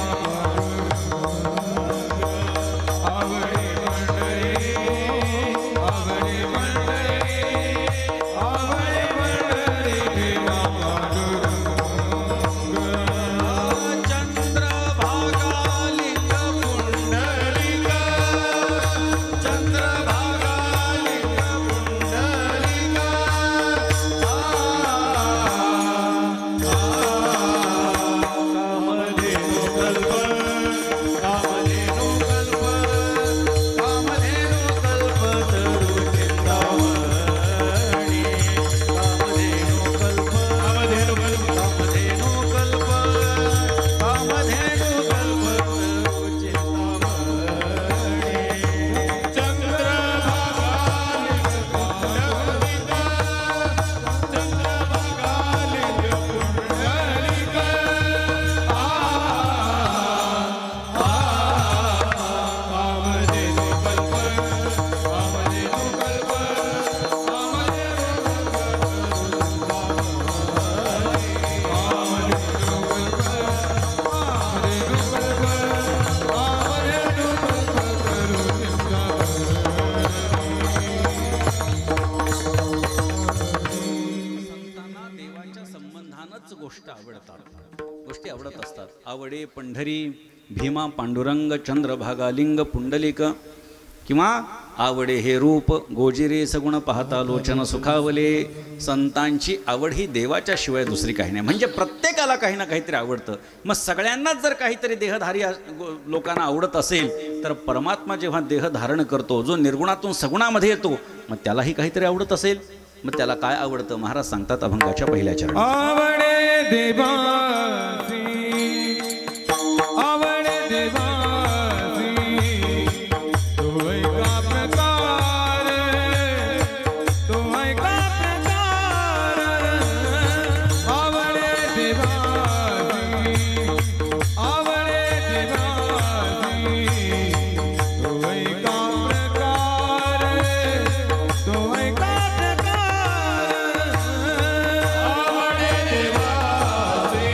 गोष्टी आवडत असतात. आवडे पंढरी, भीमा पांडुरंग, चंद्रभागा लिंग पुंडलिक, किंवा आवडे हे रूप गोजिरे सगुण पाहता लोचन सुखावले. संतांची आवड ही देवाच्या शिवाय दुसरी काही नाही. म्हणजे प्रत्येकाला काही ना काहीतरी आवडतं. मग सगळ्यांनाच जर काहीतरी देहधारी लोकांना आवडत असेल तर परमात्मा जेव्हा देह धारण करतो, जो निर्गुणातून सगुणामध्ये येतो, मग त्यालाही काहीतरी आवडत असेल. मग त्याला काय आवडतं? महाराज सांगतात अभंगाच्या पहिल्या चरणात, आवडे देवासी, आवडे देवासी, तू ऐका प्रकार, तू ऐका प्रकार. आवडे देवासी, आवडे देवासी, तू ऐका प्रकार, तू ऐका प्रकार. आवडे देवासी,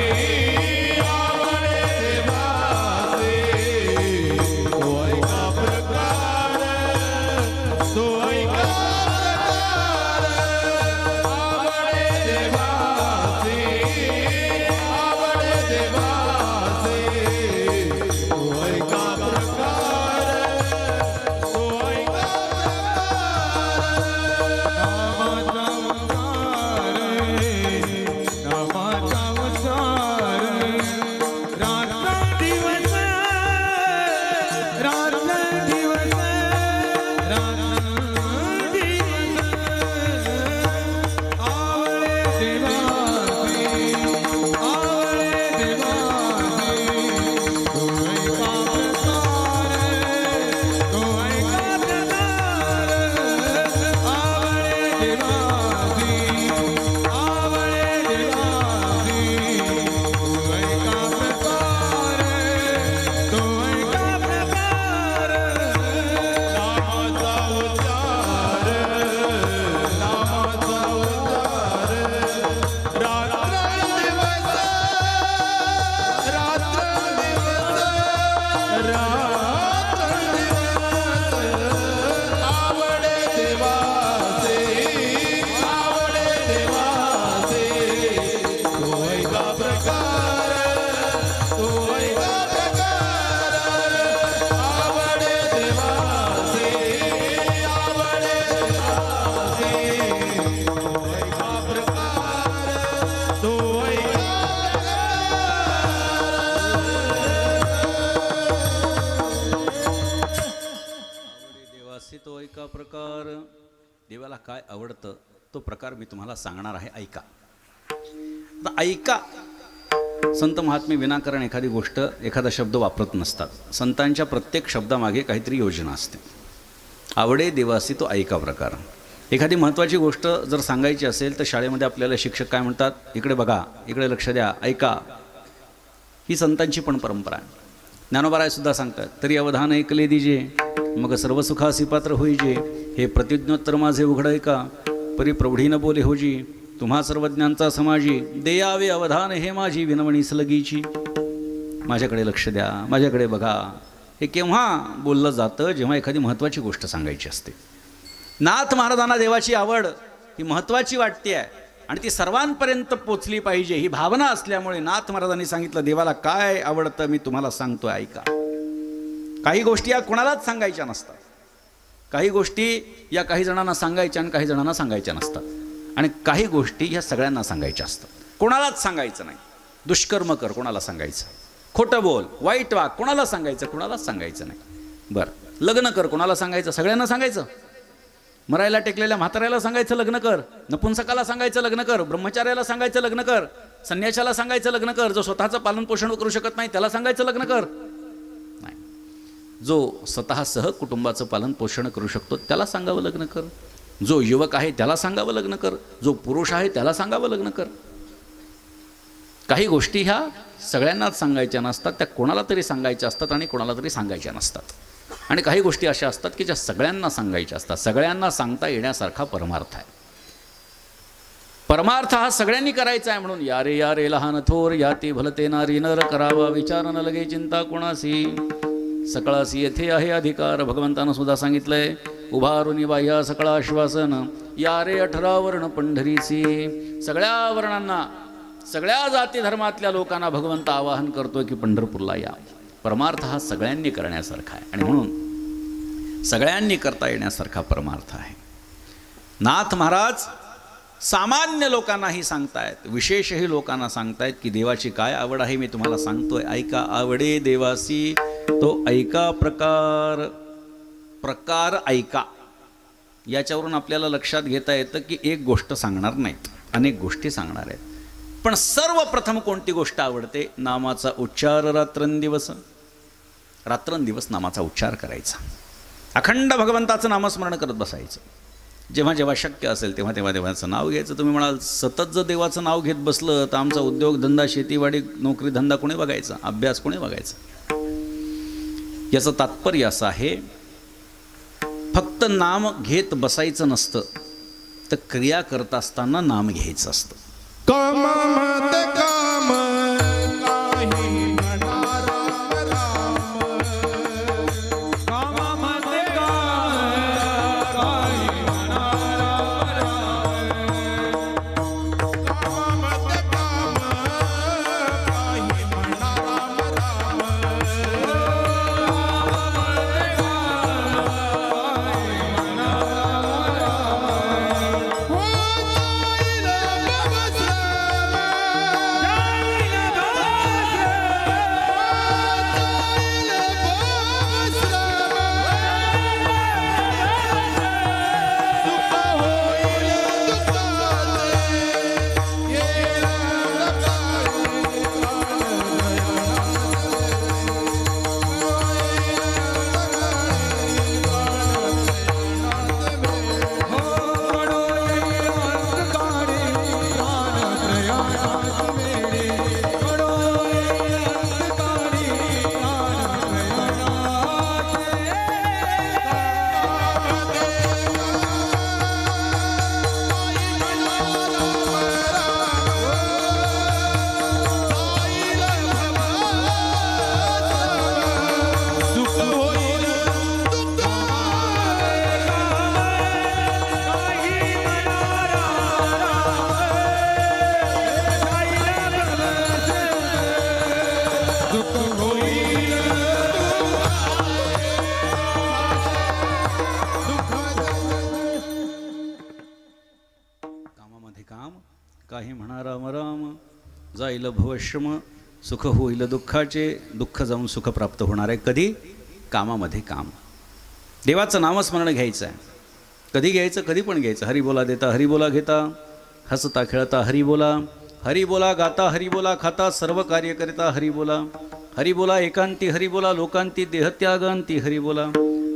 देवासी तो ऐका प्रकार. देवाला काय आवडतं तो प्रकार मी तुम्हाला सांगणार आहे, ऐका. आता ऐका. संत महात्मे विनाकारण एखादी गोष्ट, एखादा शब्द वापरत नसतात. संतांच्या प्रत्येक शब्दामागे काहीतरी योजना असते. आवडे देवासी तो ऐका प्रकार. एखादी महत्त्वाची गोष्ट जर सांगायची असेल तर शाळेमध्ये आपल्याला शिक्षक काय म्हणतात, इकडे बघा, इकडे लक्ष द्या, ऐका. ही संतांची पण परंपरा आहे. ज्ञानोबारायसुद्धा सांगतात, तरी अवधान ऐकले दिजे, मग सर्व सुखासी पात्र होईजे. हे प्रतिज्ञोत्तर माझे उघड ऐका, परी प्रौढीनं बोले होजी. तुम्हा सर्वज्ञांचा समाजी, देयावे अवधान हे माझी विनवणी सलगीची. माझ्याकडे लक्ष द्या, माझ्याकडे बघा. हे केव्हा बोललं जातं, जेव्हा एखादी महत्त्वाची गोष्ट सांगायची असते. नाथ महाराजांना देवाची आवड ही महत्त्वाची वाटते आहे आणि ती सर्वांपर्यंत पोचली पाहिजे ही भावना असल्यामुळे नाथ महाराजांनी सांगितलं, देवाला काय आवडतं मी तुम्हाला सांगतोय, ऐका. काही गोष्टी या कोणालाच सांगायच्या नसतात. काही गोष्टी या काही जणांना सांगायच्या आणि काही जणांना सांगायच्या नसतात. आणि काही गोष्टी ह्या सगळ्यांना सांगायच्या असतात. कोणालाच सांगायचं नाही. दुष्कर्म कर, कोणाला सांगायचं. खोटं बोल, वाईट वाग, कोणाला सांगायचं, कोणालाच सांगायचं नाही. बरं, लग्न कर, कोणाला सांगायचं, सगळ्यांना सांगायचं. मरायला टेकलेल्या म्हाताऱ्याला सांगायचं लग्न कर, नपुंसकाला सांगायचं लग्न कर, ब्रह्मचार्याला सांगायचं लग्न कर, संन्याशाला सांगायचं लग्न कर, जो स्वतःचं पालनपोषण करू शकत नाही त्याला सांगायचं लग्न कर. नाही, जो स्वतः सह कुटुंबाचं पालनपोषण करू शकतो त्याला सांगावं लग्न कर. जो युवक आहे त्याला सांगावं लग्न कर. जो पुरुष आहे त्याला सांगावं लग्न कर. काही गोष्टी ह्या सगळ्यांनाच सांगायच्या नसतात, त्या कोणाला तरी सांगायच्या असतात आणि कोणाला तरी सांगायच्या नसतात. आणि काही गोष्टी अशा असतात की ज्या सगळ्यांना सांगायच्या असतात. सगळ्यांना सांगता येण्यासारखा परमार्थ आहे. परमार्थ हा सगळ्यांनी करायचा आहे म्हणून या रे लहान थोर, या ते भलते नारी नर करावा विचार न लगे चिंता कोणासी. सकळासी येथे आहे अधिकार, भगवंतानं सुद्धा सांगितलंय. उभारुनी बाह्या सकळ आश्वासन, या रे 18 वर्ण पंढरीसी. सगळ्या वर्णांना, सगळ्या जाती धर्मातल्या लोकांना भगवंत आवाहन करतोय की पंढरपूरला या. परमार्थ हा सगळ्यांनी करण्यासारखा आहे आणि म्हणून सगळ्यांनी करता येण्यासारखा परमार्थ आहे. नाथ महाराज सामान्य लोकांनाही सांगतायत, विशेषही लोकांना सांगतायत की देवाची काय आवड आहे मी तुम्हाला सांगतोय, ऐका. आवडे देवासी तो ऐका प्रकार. प्रकार ऐका. याच्यावरून आपल्याला लक्षात घेता येतं की एक गोष्ट सांगणार नाहीत, अनेक गोष्टी सांगणार आहेत. पण सर्वप्रथम कोणती गोष्ट आवडते? नामाचा उच्चार रात्रंदिवस. रात्रंदिवस नामाचा उच्चार करायचा. अखंड भगवंताचं नामस्मरण करत बसायचं. जेव्हा जेव्हा शक्य असेल तेव्हा तेव्हा देवाचं नाव घ्यायचं. तुम्ही म्हणाल सतत जर देवाचं नाव घेत बसलं तर आमचा उद्योग धंदा, शेतीवाडी, नोकरी धंदा कोणी बघायचा, अभ्यास कोणी बघायचा? याचं तात्पर्य असं आहे, फक्त नाम घेत बसायचं नसतं, तर क्रिया करत असताना नाम घ्यायचं असतं. कामामध्ये काम काही म्हणा राम राम. कामामध्ये काम काही म्हणा राम राम. कामामध्ये काम काही म्हणा राम राम. कामामध्ये काम काही म्हणा राम राम. जाईल भवश्रम, सुख होईल दुःखाचे, दुःख जाऊन सुख प्राप्त होणार आहे. कधी? कामामध्ये काम. देवाचं नामस्मरण घ्यायचं आहे. कधी घ्यायचं? कधी पण घ्यायचं. हरिबोला देता हरिबोला घेता, हसता खेळता हरिबोला, हरिबोला गाता हरिबोला खाता, सर्व कार्य करिता हरिबोला. हरिबोला एकांती हरिबोला, लोकांती देहत्यागांती हरिबोला.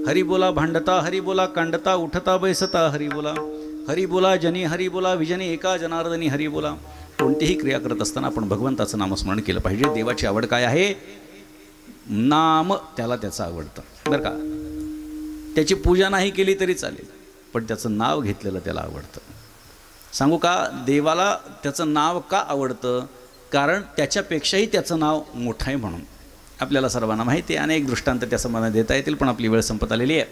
हरिबोला भांडता हरिबोला, कांडता उठता बैसता हरिबोला. हरिबोला जनी हरिबोला, विजनी एका जनार्दनी हरिबोला. कोणतीही क्रिया करत असताना आपण भगवंताचं नामस्मरण केलं पाहिजे. देवाची आवड काय आहे? नाम. त्याला त्याचं आवडतं बरं का. त्याची पूजा नाही केली तरी चालेल, पण त्याचं नाव घेतलेलं त्याला आवडतं. सांगू का देवाला त्याचं नाव का आवडतं? कारण त्याच्यापेक्षाही त्याचं नाव मोठं आहे म्हणून. आपल्याला सर्वांना माहिती आहे, अनेक दृष्टांत त्या संबंधात देता येतील, पण आपली वेळ संपत आलेली आहे.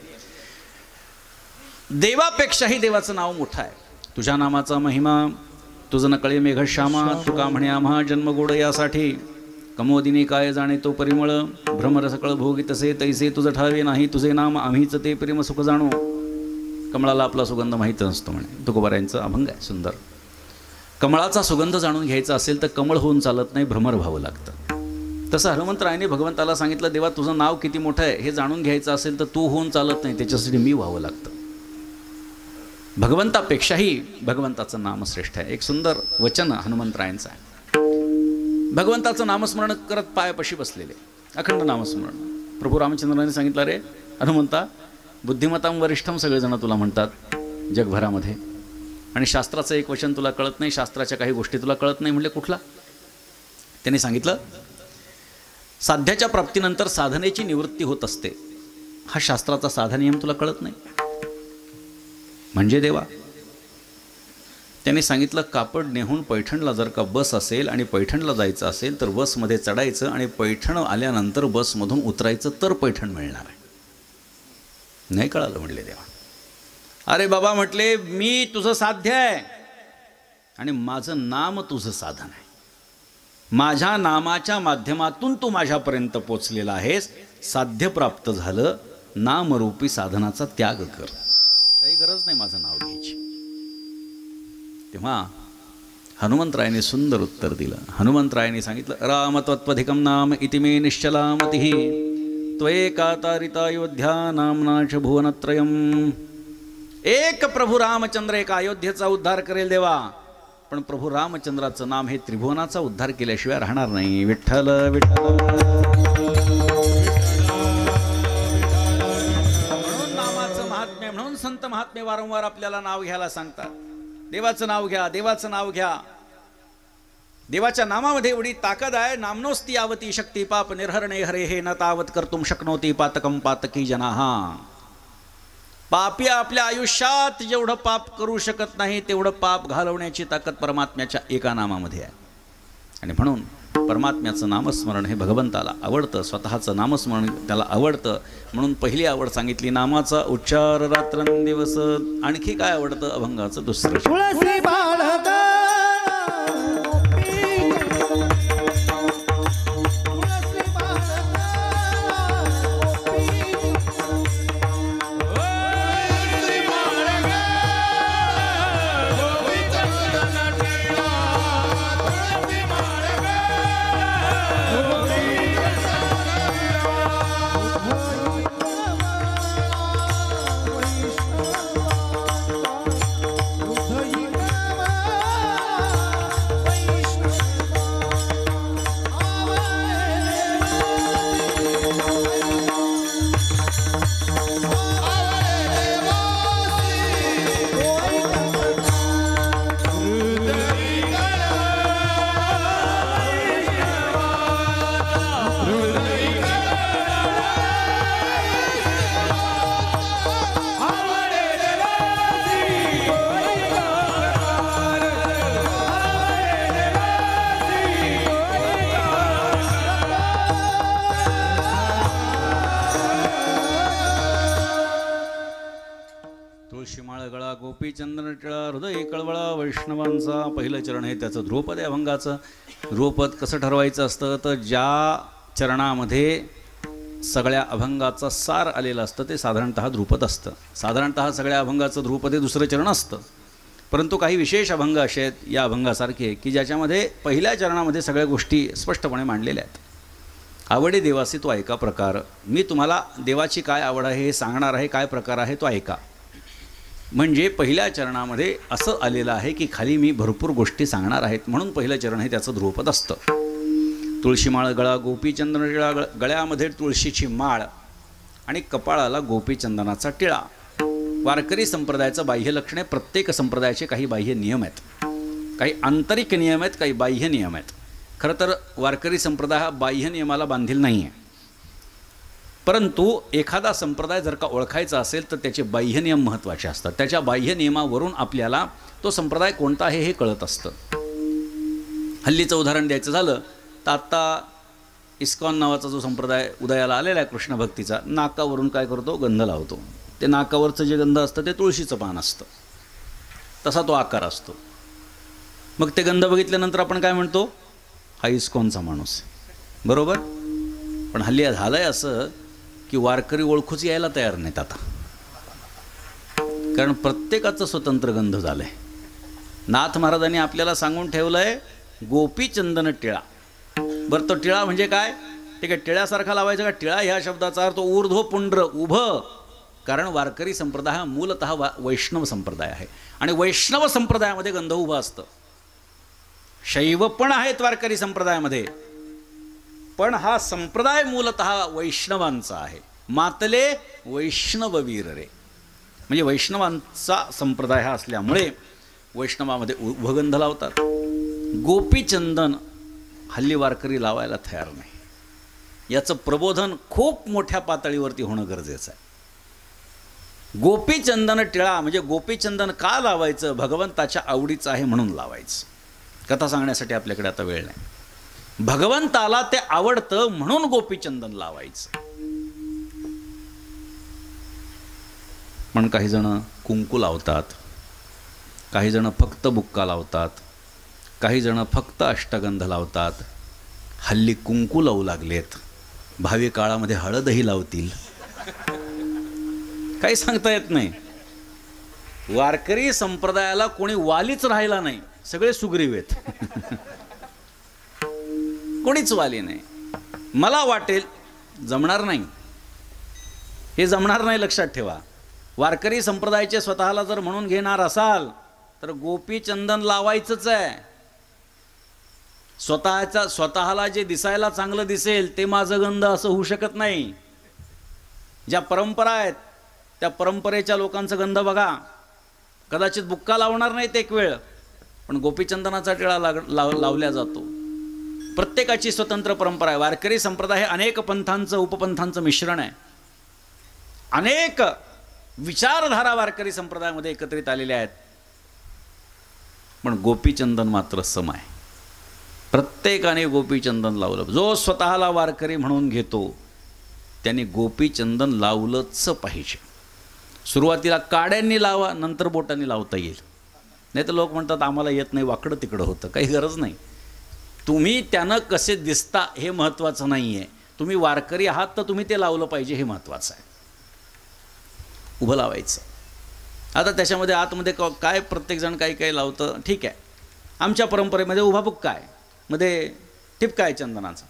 देवापेक्षाही देवाचं नाव मोठं आहे. तुझ्या नामाचा महिमा तुझं नकळे मेघश्यामा, तुका म्हणे आम्हा जन्मगोड यासाठी. कमोदिनी काय जाणे तो परिमळ, भ्रमर सकळ भोगी तसे तैसे तुझं ठावे नाही, तुझे नाम आम्हीच ते प्रेम सुख जाणू. कमळाला आपला सुगंध माहीत नसतो म्हणे. तुकोबारायांचं अभंग आहे सुंदर. कमळाचा सुगंध जाणून घ्यायचा असेल तर कमळ होऊन चालत नाही, भ्रमर व्हावं लागतं. तसं हनुमंतरायाने भगवंताला सांगितलं, देवा तुझं नाव किती मोठं आहे हे जाणून घ्यायचं असेल तर तू होऊन चालत नाही, त्याच्यासाठी मी व्हावं लागतं. भगवंतापेक्षाही भगवंताचं नाम श्रेष्ठ आहे. एक सुंदर वचन हनुमंतरायांचं आहे. भगवंताचं नामस्मरण करत पायापाशी बसलेले अखंड नामस्मरण. प्रभू रामचंद्राने सांगितलं, रे हनुमंता, बुद्धिमतां वरिष्ठम सगळेजण तुला म्हणतात जगभरामध्ये, आणि शास्त्राचं एक वचन तुला कळत नाही, शास्त्राच्या काही गोष्टी तुला कळत नाही. म्हणले कुठला? त्यांनी सांगितलं, साध्याच्या प्राप्तीनंतर साधनेची निवृत्ती होत असते, हा शास्त्राचा साधा नियम तुला कळत नाही. म्हणजे देवा. त्यांनी सांगितलं, कापड नेहून पैठणला जर का बस असेल आणि पैठणला जायचं असेल तर बसमध्ये चढायचं आणि पैठण आल्यानंतर बसमधून उतरायचं तर पैठण मिळणार आहे. नाही कळालं म्हणले देवा. अरे बाबा म्हटले, मी तुझं साध्य आहे आणि माझं नाम तुझं साधन आहे. माझ्या नामाच्या माध्यमातून तू माझ्यापर्यंत पोचलेला आहेस. साध्य प्राप्त झालं, नामरूपी साधनाचा त्याग कर. काही गरज नाही माझं नाव घ्यायची. तेव्हा हनुमंतरायाने सुंदर उत्तर दिलं. हनुमंतरायाने सांगितलं, रामत्वत्वधिकं नाम इति मे निश्चला मतिः, त्वएकातारिता अयोध्या नामनाच भुवनत्रयम्. एक प्रभू रामचंद्र एक अयोध्येचा उद्धार करेल देवा, पण प्रभू रामचंद्राचं नाम हे त्रिभुवनाचा उद्धार केल्याशिवाय राहणार नाही. विठ्ठल विठ्ठल. म्हणून नामाचं महात्म्य, म्हणून संत महात्मे वारंवार आपल्याला नाव घ्यायला सांगतात. देवाचं नाव घ्या, देवाचं नाव घ्या. देवाच्या नामामध्ये एवढी ताकद आहे. नामनोस्ती यावती शक्ती पाप निर्हरणे हरे हे न तावत कर्तुम शक्नोती पातकम पातकी जनाहा. पापी आपल्या आयुष्यात जेवढं पाप करू शकत नाही तेवढं पाप घालवण्याची ताकद परमात्म्याच्या एका नामामध्ये आहे. आणि म्हणून परमात्म्याचं नामस्मरण हे भगवंताला आवडतं. स्वतःचं नामस्मरण त्याला आवडतं. म्हणून पहिली आवड सांगितली नामाचा उच्चार रात्रंदिवस. आणखी काय आवडतं? अभंगाचं दुसरं. तुळसी बाळक गोपीचंद्र टिळा हृदय कळवळा वैष्णवांचा. पहिलं चरण हे त्याचं ध्रुवपद आहे अभंगाचं. ध्रुवपद कसं ठरवायचं असतं तर ज्या चरणामध्ये सगळ्या अभंगाचा सार आलेलं असतं ते साधारणतः ध्रुपद असतं. साधारणतः सगळ्या अभंगाचं ध्रुपद हे दुसरं चरण असतं. परंतु काही विशेष अभंग असे आहेत या अभंगासारखे की ज्याच्यामध्ये पहिल्या चरणामध्ये सगळ्या गोष्टी स्पष्टपणे मांडलेल्या आहेत आवडे देवासी तो ऐका प्रकार. मी तुम्हाला देवाची काय आवड आहे हे सांगणार आहे, काय प्रकार आहे तो ऐका. म्हणजे पहिल्या चरणामध्ये असं आलेलं आहे की खाली मी भरपूर गोष्टी सांगणार आहेत, म्हणून पहिलं चरण हे त्याचं ध्रुवपद असतं. तुळशीमाळ गळा गोपीचंदन टिळा, गळ्यामध्ये तुळशीची माळ आणि कपाळाला गोपीचंदनाचा टिळा. वारकरी संप्रदायाचं बाह्य लक्षणे, प्रत्येक संप्रदायाचे काही बाह्य नियम आहेत, काही आंतरिक नियम आहेत, काही बाह्य नियम आहेत. खरं तर वारकरी संप्रदाय हा बाह्य नियमाला बांधील नाही आहे, परंतु एखादा संप्रदाय जर का ओळखायचा असेल तर त्याचे बाह्य नियम महत्त्वाचे असतात. त्याच्या बाह्य नियमावरून आपल्याला तो संप्रदाय कोणता आहे हे कळत असतं. हल्लीचं उदाहरण द्यायचं झालं तर आत्ता इस्कॉन नावाचा जो संप्रदाय उदयाला आलेला आहे कृष्ण भक्तीचा, नाकावरून काय करतो, गंध लावतो. ते नाकावरचं जे गंध असतं ते तुळशीचं पान असतं, तसा तो आकार असतो. मग ते गंध बघितल्यानंतर आपण काय म्हणतो, हा इस्कॉनचा माणूस, बरोबर. पण हल्ली झालं आहे असं की वारकरी ओळखूच यायला तयार नाहीत आता, कारण प्रत्येकाचं स्वतंत्र गंध झालं आहे. नाथ महाराजांनी आपल्याला सांगून ठेवलं आहे गोपीचंदन टिळा. बरं, तो टिळा म्हणजे काय, ठीक आहे, टिळ्यासारखा लावायचा का. टिळा ह्या शब्दाचा अर्थ ऊर्ध्व पुंड्र, उभं. कारण वारकरी संप्रदाय हा मूलतः वैष्णव संप्रदाय आहे आणि वैष्णव संप्रदायामध्ये गंध उभं असतं. शैव पण आहेत वारकरी संप्रदायामध्ये, पण हा संप्रदाय मूलतः वैष्णवांचा आहे. मातले वैष्णववीर रे, म्हणजे वैष्णवांचा संप्रदाय हा असल्यामुळे वैष्णवामध्ये उभगंध लावतात. गोपीचंदन हल्ली वारकरी लावायला तयार नाही. याचं प्रबोधन खूप मोठ्या पातळीवरती होणं गरजेचं आहे. गोपीचंदन टिळा म्हणजे गोपीचंदन का लावायचं, भगवंताच्या आवडीचं आहे म्हणून लावायचं. कथा सांगण्यासाठी आपल्याकडे आता वेळ नाही. भगवंताला ते आवडतं म्हणून गोपीचंदन लावायचं. पण काही जण कुंकू लावतात, काही जण फक्त बुक्का लावतात, काही जण फक्त अष्टगंध लावतात. हल्ली कुंकू लावू लागलेत, भावी काळामध्ये हळदही लावतील, काही सांगता येत नाही. वारकरी संप्रदायाला कोणी वालीच राहिला नाही, सगळे सुग्रीव आहेत. कोणीच वाली नाही. मला वाटेल जमणार नाही, हे जमणार नाही, लक्षात ठेवा. वारकरी संप्रदायाचे स्वतःला जर म्हणून घेणार असाल तर गोपीचंदन लावायचंच आहे. स्वतःला जे दिसायला चांगलं दिसेल ते माझं गंध असं होऊ शकत नाही. ज्या परंपरा आहेत त्या परंपरेच्या लोकांचा गंध बघा. कदाचित बुक्का लावणार नाहीत एक वेळ, पण गोपीचंदनाचा टिळा लावल्या जातो. प्रत्येकाची स्वतंत्र परंपरा आहे. वारकरी संप्रदाय हे अनेक पंथांचं उपपंथांचं मिश्रण आहे. अनेक विचारधारा वारकरी संप्रदायामध्ये एकत्रित आलेल्या आहेत, पण गोपीचंदन मात्र सम आहे. प्रत्येकाने गोपीचंदन लावलं. जो स्वतःला वारकरी म्हणून घेतो त्याने गोपीचंदन लावलंच पाहिजे. सुरुवातीला काड्यांनी लावा, नंतर बोटांनी लावता येईल. नाही तर लोक म्हणतात आम्हाला येत नाही, वाकडं तिकडं होतं. काही गरज नाही. तुम्ही त्यानं कसे दिसता हे महत्त्वाचं नाही आहे. तुम्ही वारकरी आहात तर तुम्ही ते लावलं पाहिजे हे महत्त्वाचं आहे. उभं लावायचं. आता त्याच्यामध्ये आतमध्ये काय प्रत्येकजण काही काही लावतं, ठीक आहे. आमच्या परंपरेमध्ये उभा बुक्का आहे, मध्ये टिपका आहे चंदनाचा.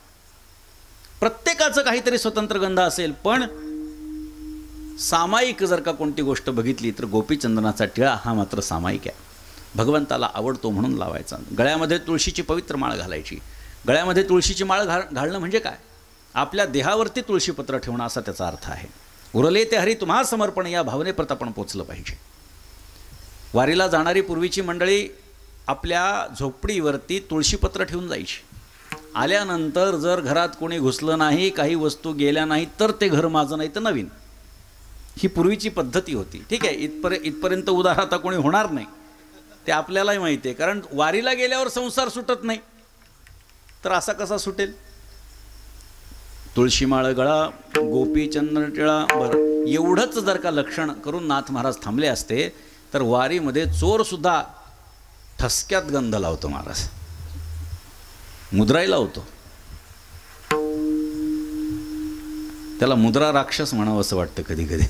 प्रत्येकाचं काहीतरी स्वतंत्र गंध असेल, पण सामायिक जर का कोणती गोष्ट बघितली तर गोपीचंदनाचा टिळा हा मात्र सामायिक आहे. भगवंताला आवडतो म्हणून लावायचा. गळ्यामध्ये तुळशीची पवित्र माळ घालायची. गळ्यामध्ये तुळशीची माळ घालणं म्हणजे काय, आपल्या देहावरती तुळशीपत्र ठेवणं असा त्याचा अर्थ आहे. उरले ते हरी तुम्हा समर्पण या भावनेप्रत आपण पोचलं पाहिजे. वारीला जाणारी पूर्वीची मंडळी आपल्या झोपडीवरती तुळशीपत्र ठेवून जायची. आल्यानंतर जर घरात कोणी घुसलं नाही, काही वस्तू गेल्या नाही तर ते घर माझं नाही तर नवीन, ही पूर्वीची पद्धती होती. ठीक आहे, इथपर्यंत उदार आता कोणी होणार नाही, ते आपल्यालाही माहिती आहे. कारण वारीला गेल्यावर संसार सुटत नाही, तर असा कसा सुटेल. तुळशीमाळ गळा गोपीचंदन टिळा. बरं, एवढंच जर का लक्षण करून नाथ महाराज थांबले असते तर वारीमध्ये चोरसुद्धा ठसक्यात गंध लावतो महाराज, मुद्राही लावतो. त्याला मुद्रा राक्षस म्हणावं असं वाटतं कधी कधी.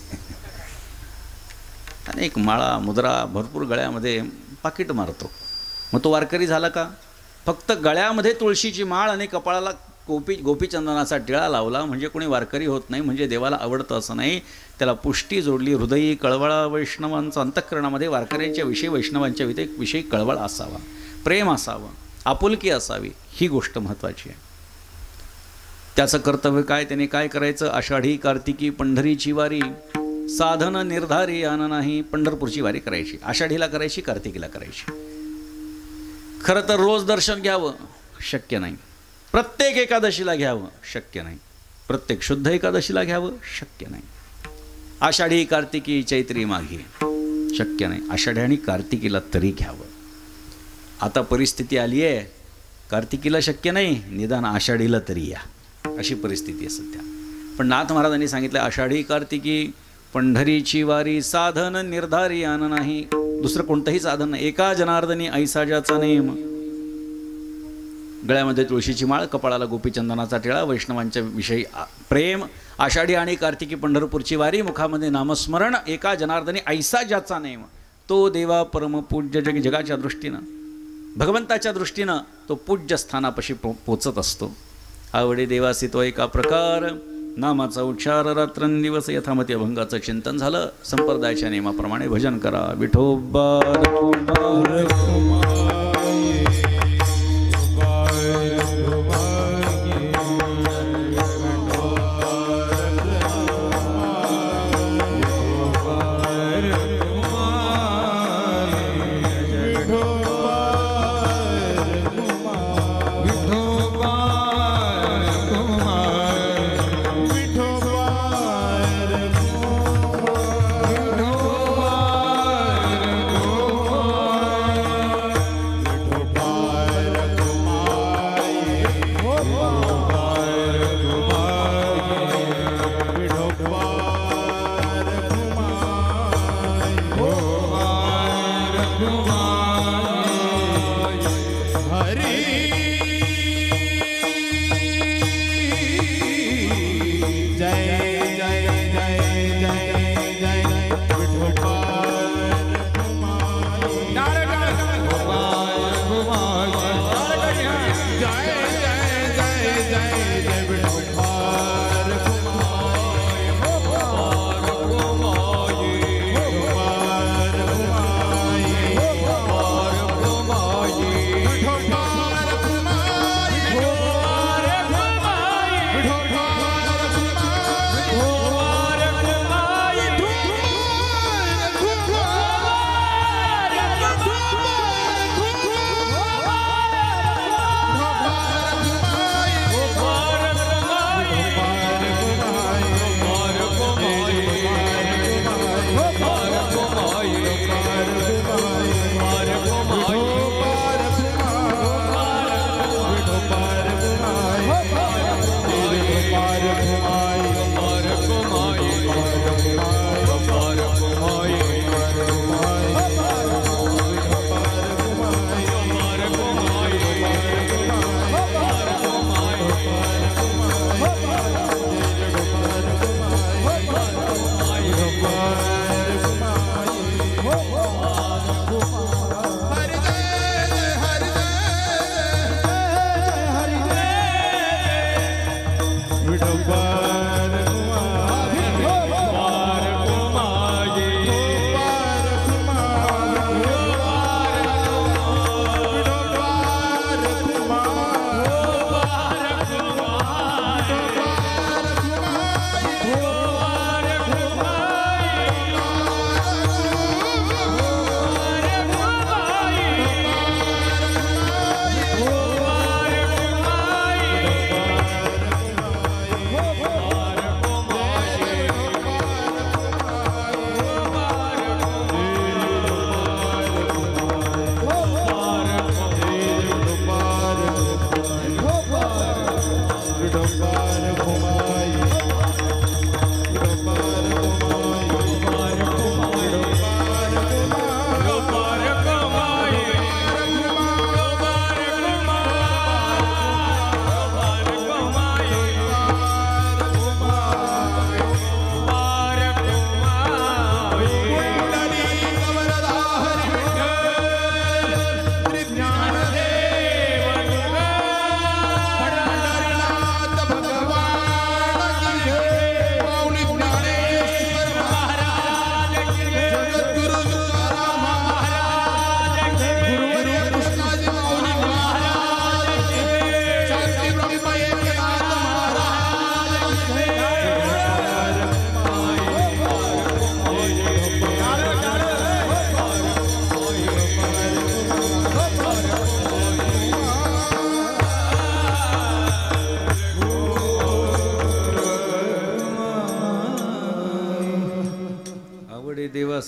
अनेक माळा मुद्रा भरपूर गळ्यामध्ये पाकिट मारतो. मग तो वारकरी झाला का. फक्त गळ्यामध्ये तुळशीची माळ आणि कपाळाला गोपीचंदनाचा टिळा लावला म्हणजे कोणी वारकरी होत नाही, म्हणजे देवाला आवडतं असं नाही. त्याला पुष्टी जोडली. हृदयी कळवळा वैष्णवांचा अंतःकरणामध्ये वारकऱ्यांच्या विषयी, वैष्णवांच्या विषयी कळवळ असावा, प्रेम असावं, आपुलकी असावी, ही गोष्ट महत्त्वाची आहे. त्याचं कर्तव्य काय, त्याने काय करायचं? आषाढी कार्तिकी पंढरीची वारी, साधन निर्धारी आन नाही. पंढरपूरची वारी करायची, आषाढीला करायची, कार्तिकीला करायची. खरं तर रोज दर्शन घ्यावं शक्य नाही, प्रत्येक एकादशीला घ्यावं शक्य नाही, प्रत्येक शुद्ध एकादशीला घ्यावं शक्य नाही, आषाढी कार्तिकी चैत्री माघी शक्य नाही, आषाढी आणि कार्तिकीला तरी घ्यावं. आता परिस्थिती आली आहे, कार्तिकीला शक्य नाही, निदान आषाढीला तरी या, अशी परिस्थिती आहे सध्या. पण नाथ महाराजांनी सांगितलं आषाढी कार्तिकी पंढरीची वारी, साधन निर्धारी आन नाही. दुसरं कोणतंही साधन नाही. एका जनार्दनी ऐसा ज्याचा नेम. गळ्यामध्ये तुळशीची माळ, कपाळाला गोपीचंदनाचा टिळा, वैष्णवांच्या विषयी प्रेम, आषाढी आणि कार्तिकी पंढरपूरची वारी, मुखामध्ये नामस्मरण, एका जनार्दनी ऐसा ज्याचा नेम, तो देवा परमपूज्य जगाच्या दृष्टीनं, भगवंताच्या दृष्टीनं तो पूज्य स्थानापाशी पोचत असतो. आवडे देवासी तो एका प्रकार, नामाचा उच्चार रात्रंदिवस, यथामती अभंगाचं चिंतन झालं. संप्रदायाच्या नियमाप्रमाणे भजन करा. विठोबा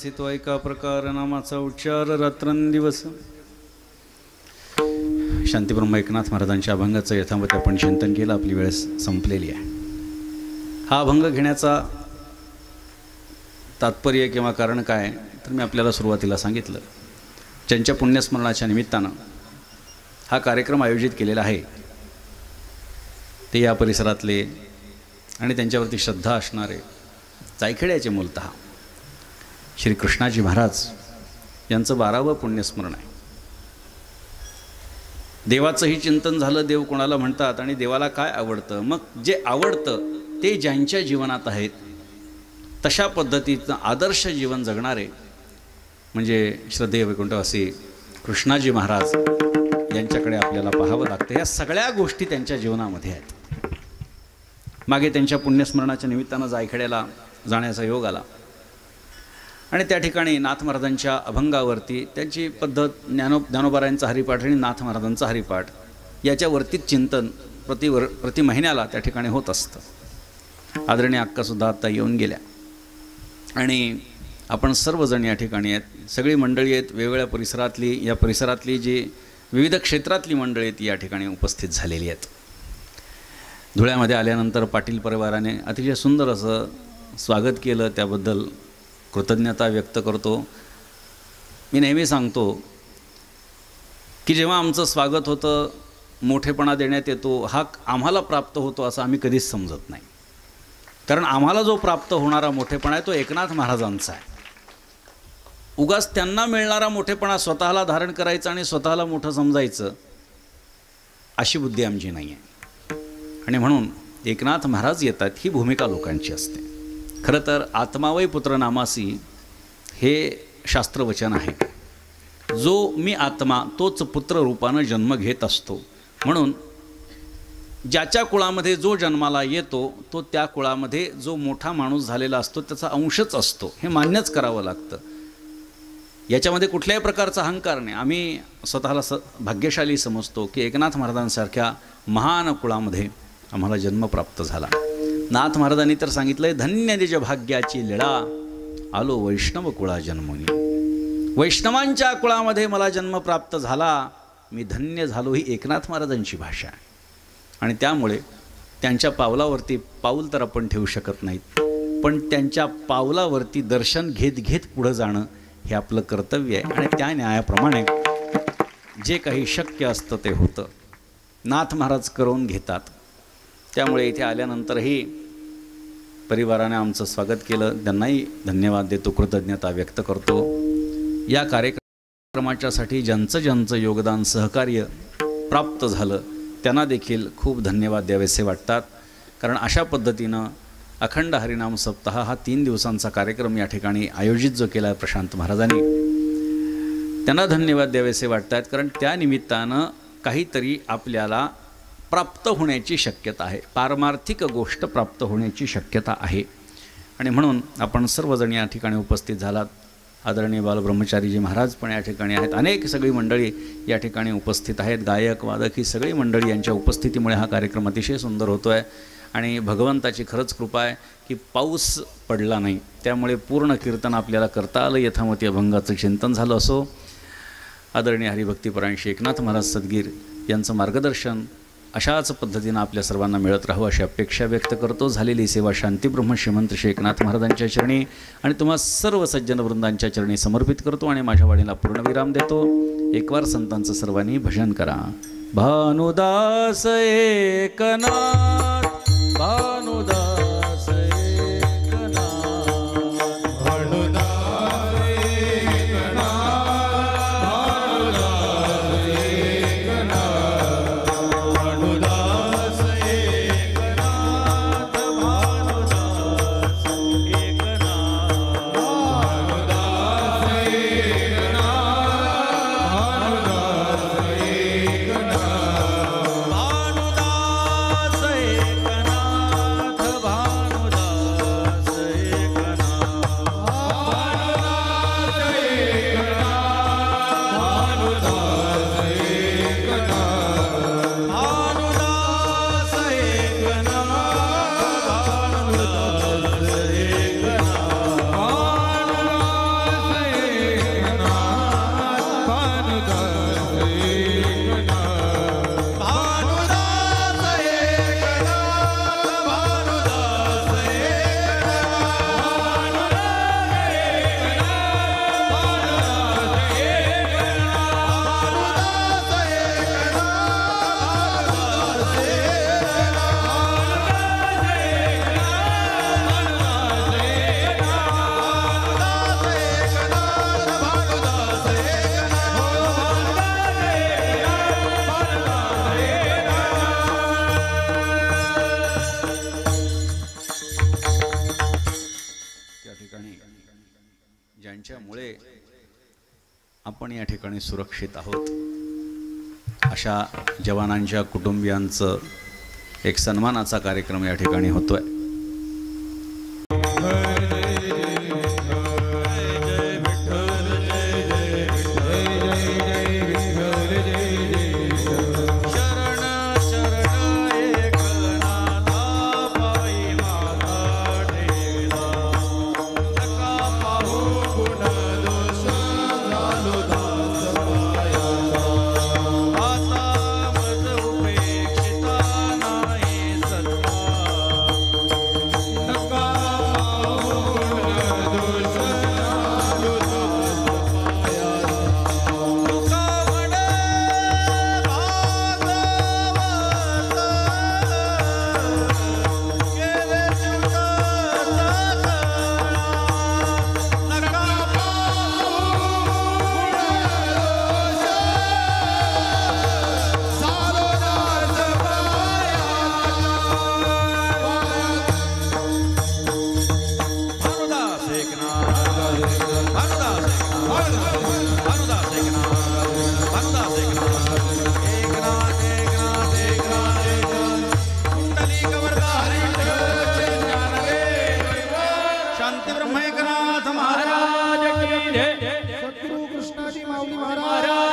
वाचितो एका प्रकार नामाचा उच्चार रात्रंदिवस. शांतीब्रह्म एकनाथ महाराजांच्या अभंगाचं यथामत आपण चिंतन केलं. आपली वेळ संपलेली आहे. हा अभंग घेण्याचा तात्पर्य किंवा कारण काय तर मी आपल्याला सुरुवातीला सांगितलं. ज्यांच्या पुण्यस्मरणाच्या निमित्तानं हा कार्यक्रम आयोजित केलेला आहे ते या परिसरातले आणि त्यांच्यावरती श्रद्धा असणारे जायखेड्याचे मूलतः श्री कृष्णाजी महाराज यांचं 12वं पुण्यस्मरण आहे. देवाचंही चिंतन झालं. देव कोणाला म्हणतात आणि देवाला काय आवडतं. मग जे आवडतं ते ज्यांच्या जीवनात आहेत तशा पद्धतीचं आदर्श जीवन जगणारे म्हणजे श्रद्धेय वैकुंठवासी कृष्णाजी महाराज यांच्याकडे आपल्याला पाहावं लागतं. या सगळ्या गोष्टी त्यांच्या जीवनामध्ये आहेत. मागे त्यांच्या पुण्यस्मरणाच्या निमित्तानं जायखेड्याला जाण्याचा योग आला आणि त्या ठिकाणी नाथ महाराजांच्या अभंगावरती त्यांची पद्धत ज्ञानोबारायांचा हरिपाठ आणि नाथ महाराजांचा हरिपाठ याच्यावरतीच चिंतन प्रति महिन्याला त्या ठिकाणी होत असतं. आदरणीय अक्कासुद्धा आत्ता येऊन गेल्या आणि आपण सर्वजण या ठिकाणी आहेत. सगळी मंडळी आहेत. वेगवेगळ्या परिसरातली या परिसरातली जी विविध क्षेत्रातली मंडळी आहेत या ठिकाणी उपस्थित झालेली आहेत. धुळ्यामध्ये आल्यानंतर पाटील परिवाराने अतिशय सुंदर असं स्वागत केलं. त्याबद्दल कृतज्ञता व्यक्त करतो. मी नेहमी सांगतो की जेव्हा आमचं स्वागत होतं मोठेपणा देण्यात येतो हा आम्हाला प्राप्त होतो असं आम्ही कधीच समजत नाही. कारण आम्हाला जो प्राप्त होणारा मोठेपणा आहे तो एकनाथ महाराजांचा आहे. उगाच त्यांना मिळणारा मोठेपणा स्वतःला धारण करायचं आणि स्वतःला मोठं समजायचं अशी बुद्धी आमची नाही आहे. आणि म्हणून एकनाथ महाराज येतात ही भूमिका लोकांची असते. खरं तर आत्मावै पुत्र नामासी हे शास्त्रवचन आहे. जो मी आत्मा तोच पुत्र रूपानं जन्म घेत असतो. म्हणून ज्याच्या कुळामध्ये जो जन्माला येतो तो त्या कुळामध्ये जो मोठा माणूस झालेला असतो त्याचा अंशच असतो. हे मान्यच करावं लागतं. याच्यामध्ये कुठल्याही प्रकारचा अहंकार नाही. आम्ही स्वतःला भाग्यशाली समजतो की एकनाथ महाराजांसारख्या महान कुळामध्ये आम्हाला जन्म प्राप्त झाला. नाथ महाराजांनी तर सांगितलंय धन्य निज भाग्याची लीळा आलो वैष्णव कुळा जन्मोनी. वैष्णवांच्या कुळामध्ये मला जन्म प्राप्त झाला. मी धन्य झालो ही एकनाथ महाराजांची भाषा आहे. आणि त्यामुळे त्यांच्या पावलावरती पाऊल तर आपण ठेवू शकत नाहीत पण त्यांच्या पावलावरती दर्शन घेत घेत पुढं जाणं हे आपलं कर्तव्य आहे. आणि त्या न्यायाप्रमाणे जे काही शक्य असतं ते होतं. नाथ महाराज करून घेतात. त्यामुळे इथे आल्यानंतरही परिवाराने आमचं स्वागत केलं. त्यांनाही धन्यवाद देतो. कृतज्ञता व्यक्त करतो. या कार्यक्रमाच्यासाठी ज्यांचं योगदान सहकार्य प्राप्त झालं त्यांना देखील खूप धन्यवाद द्यावेसे वाटतात. कारण अशा पद्धतीनं अखंड हरिनाम सप्ताह हा 3 दिवसांचा कार्यक्रम या ठिकाणी आयोजित जो केला आहे प्रशांत महाराजांनी त्यांना धन्यवाद द्यावेसे वाटतात. कारण त्या निमित्तानं काहीतरी आपल्याला प्राप्त होण्याची शक्यता आहे. पारमार्थिक गोष्ट प्राप्त होण्याची शक्यता आहे. आणि म्हणून आपण सर्वजण या ठिकाणी उपस्थित झालात. आदरणीय बालब्रह्मचारीजी महाराज पण या ठिकाणी आहेत. अनेक सगळी मंडळी या ठिकाणी उपस्थित आहेत. गायक वादक ही सगळी मंडळी यांच्या उपस्थितीमुळे हा कार्यक्रम अतिशय सुंदर होतो आहे. आणि भगवंताची खरंच कृपा आहे की पाऊस पडला नाही. त्यामुळे पूर्ण कीर्तन आपल्याला करता आलं. यथामती अभंगाचं चिंतन झालं असो. आदरणीय हरिभक्तीपरायण श्री एकनाथ महाराज सद्गीर यांचं मार्गदर्शन अशाच पद्धतीनं आपल्या सर्वांना मिळत राहू अशी अपेक्षा व्यक्त करतो. झालेली सेवा शांतीब्रह्म श्रीमंत श्री एकनाथ महाराजांच्या चरणी आणि तुम्हा सर्व सज्जन वृंदांच्या चरणी समर्पित करतो आणि माझ्या वाणीला पूर्णविराम देतो. एकवार संतांचं सर्वांनी भजन करा. भानुदास एकनाथ भानुदास त्यामुळे आपण या ठिकाणी सुरक्षित आहोत. अशा जवानांच्या कुटुंबियांचं एक सन्मानाचा कार्यक्रम या ठिकाणी होतोय. शांती ब्रह्म एकनाथ महाराज की जय. सद्गुरु कृष्णाजी माऊली महाराज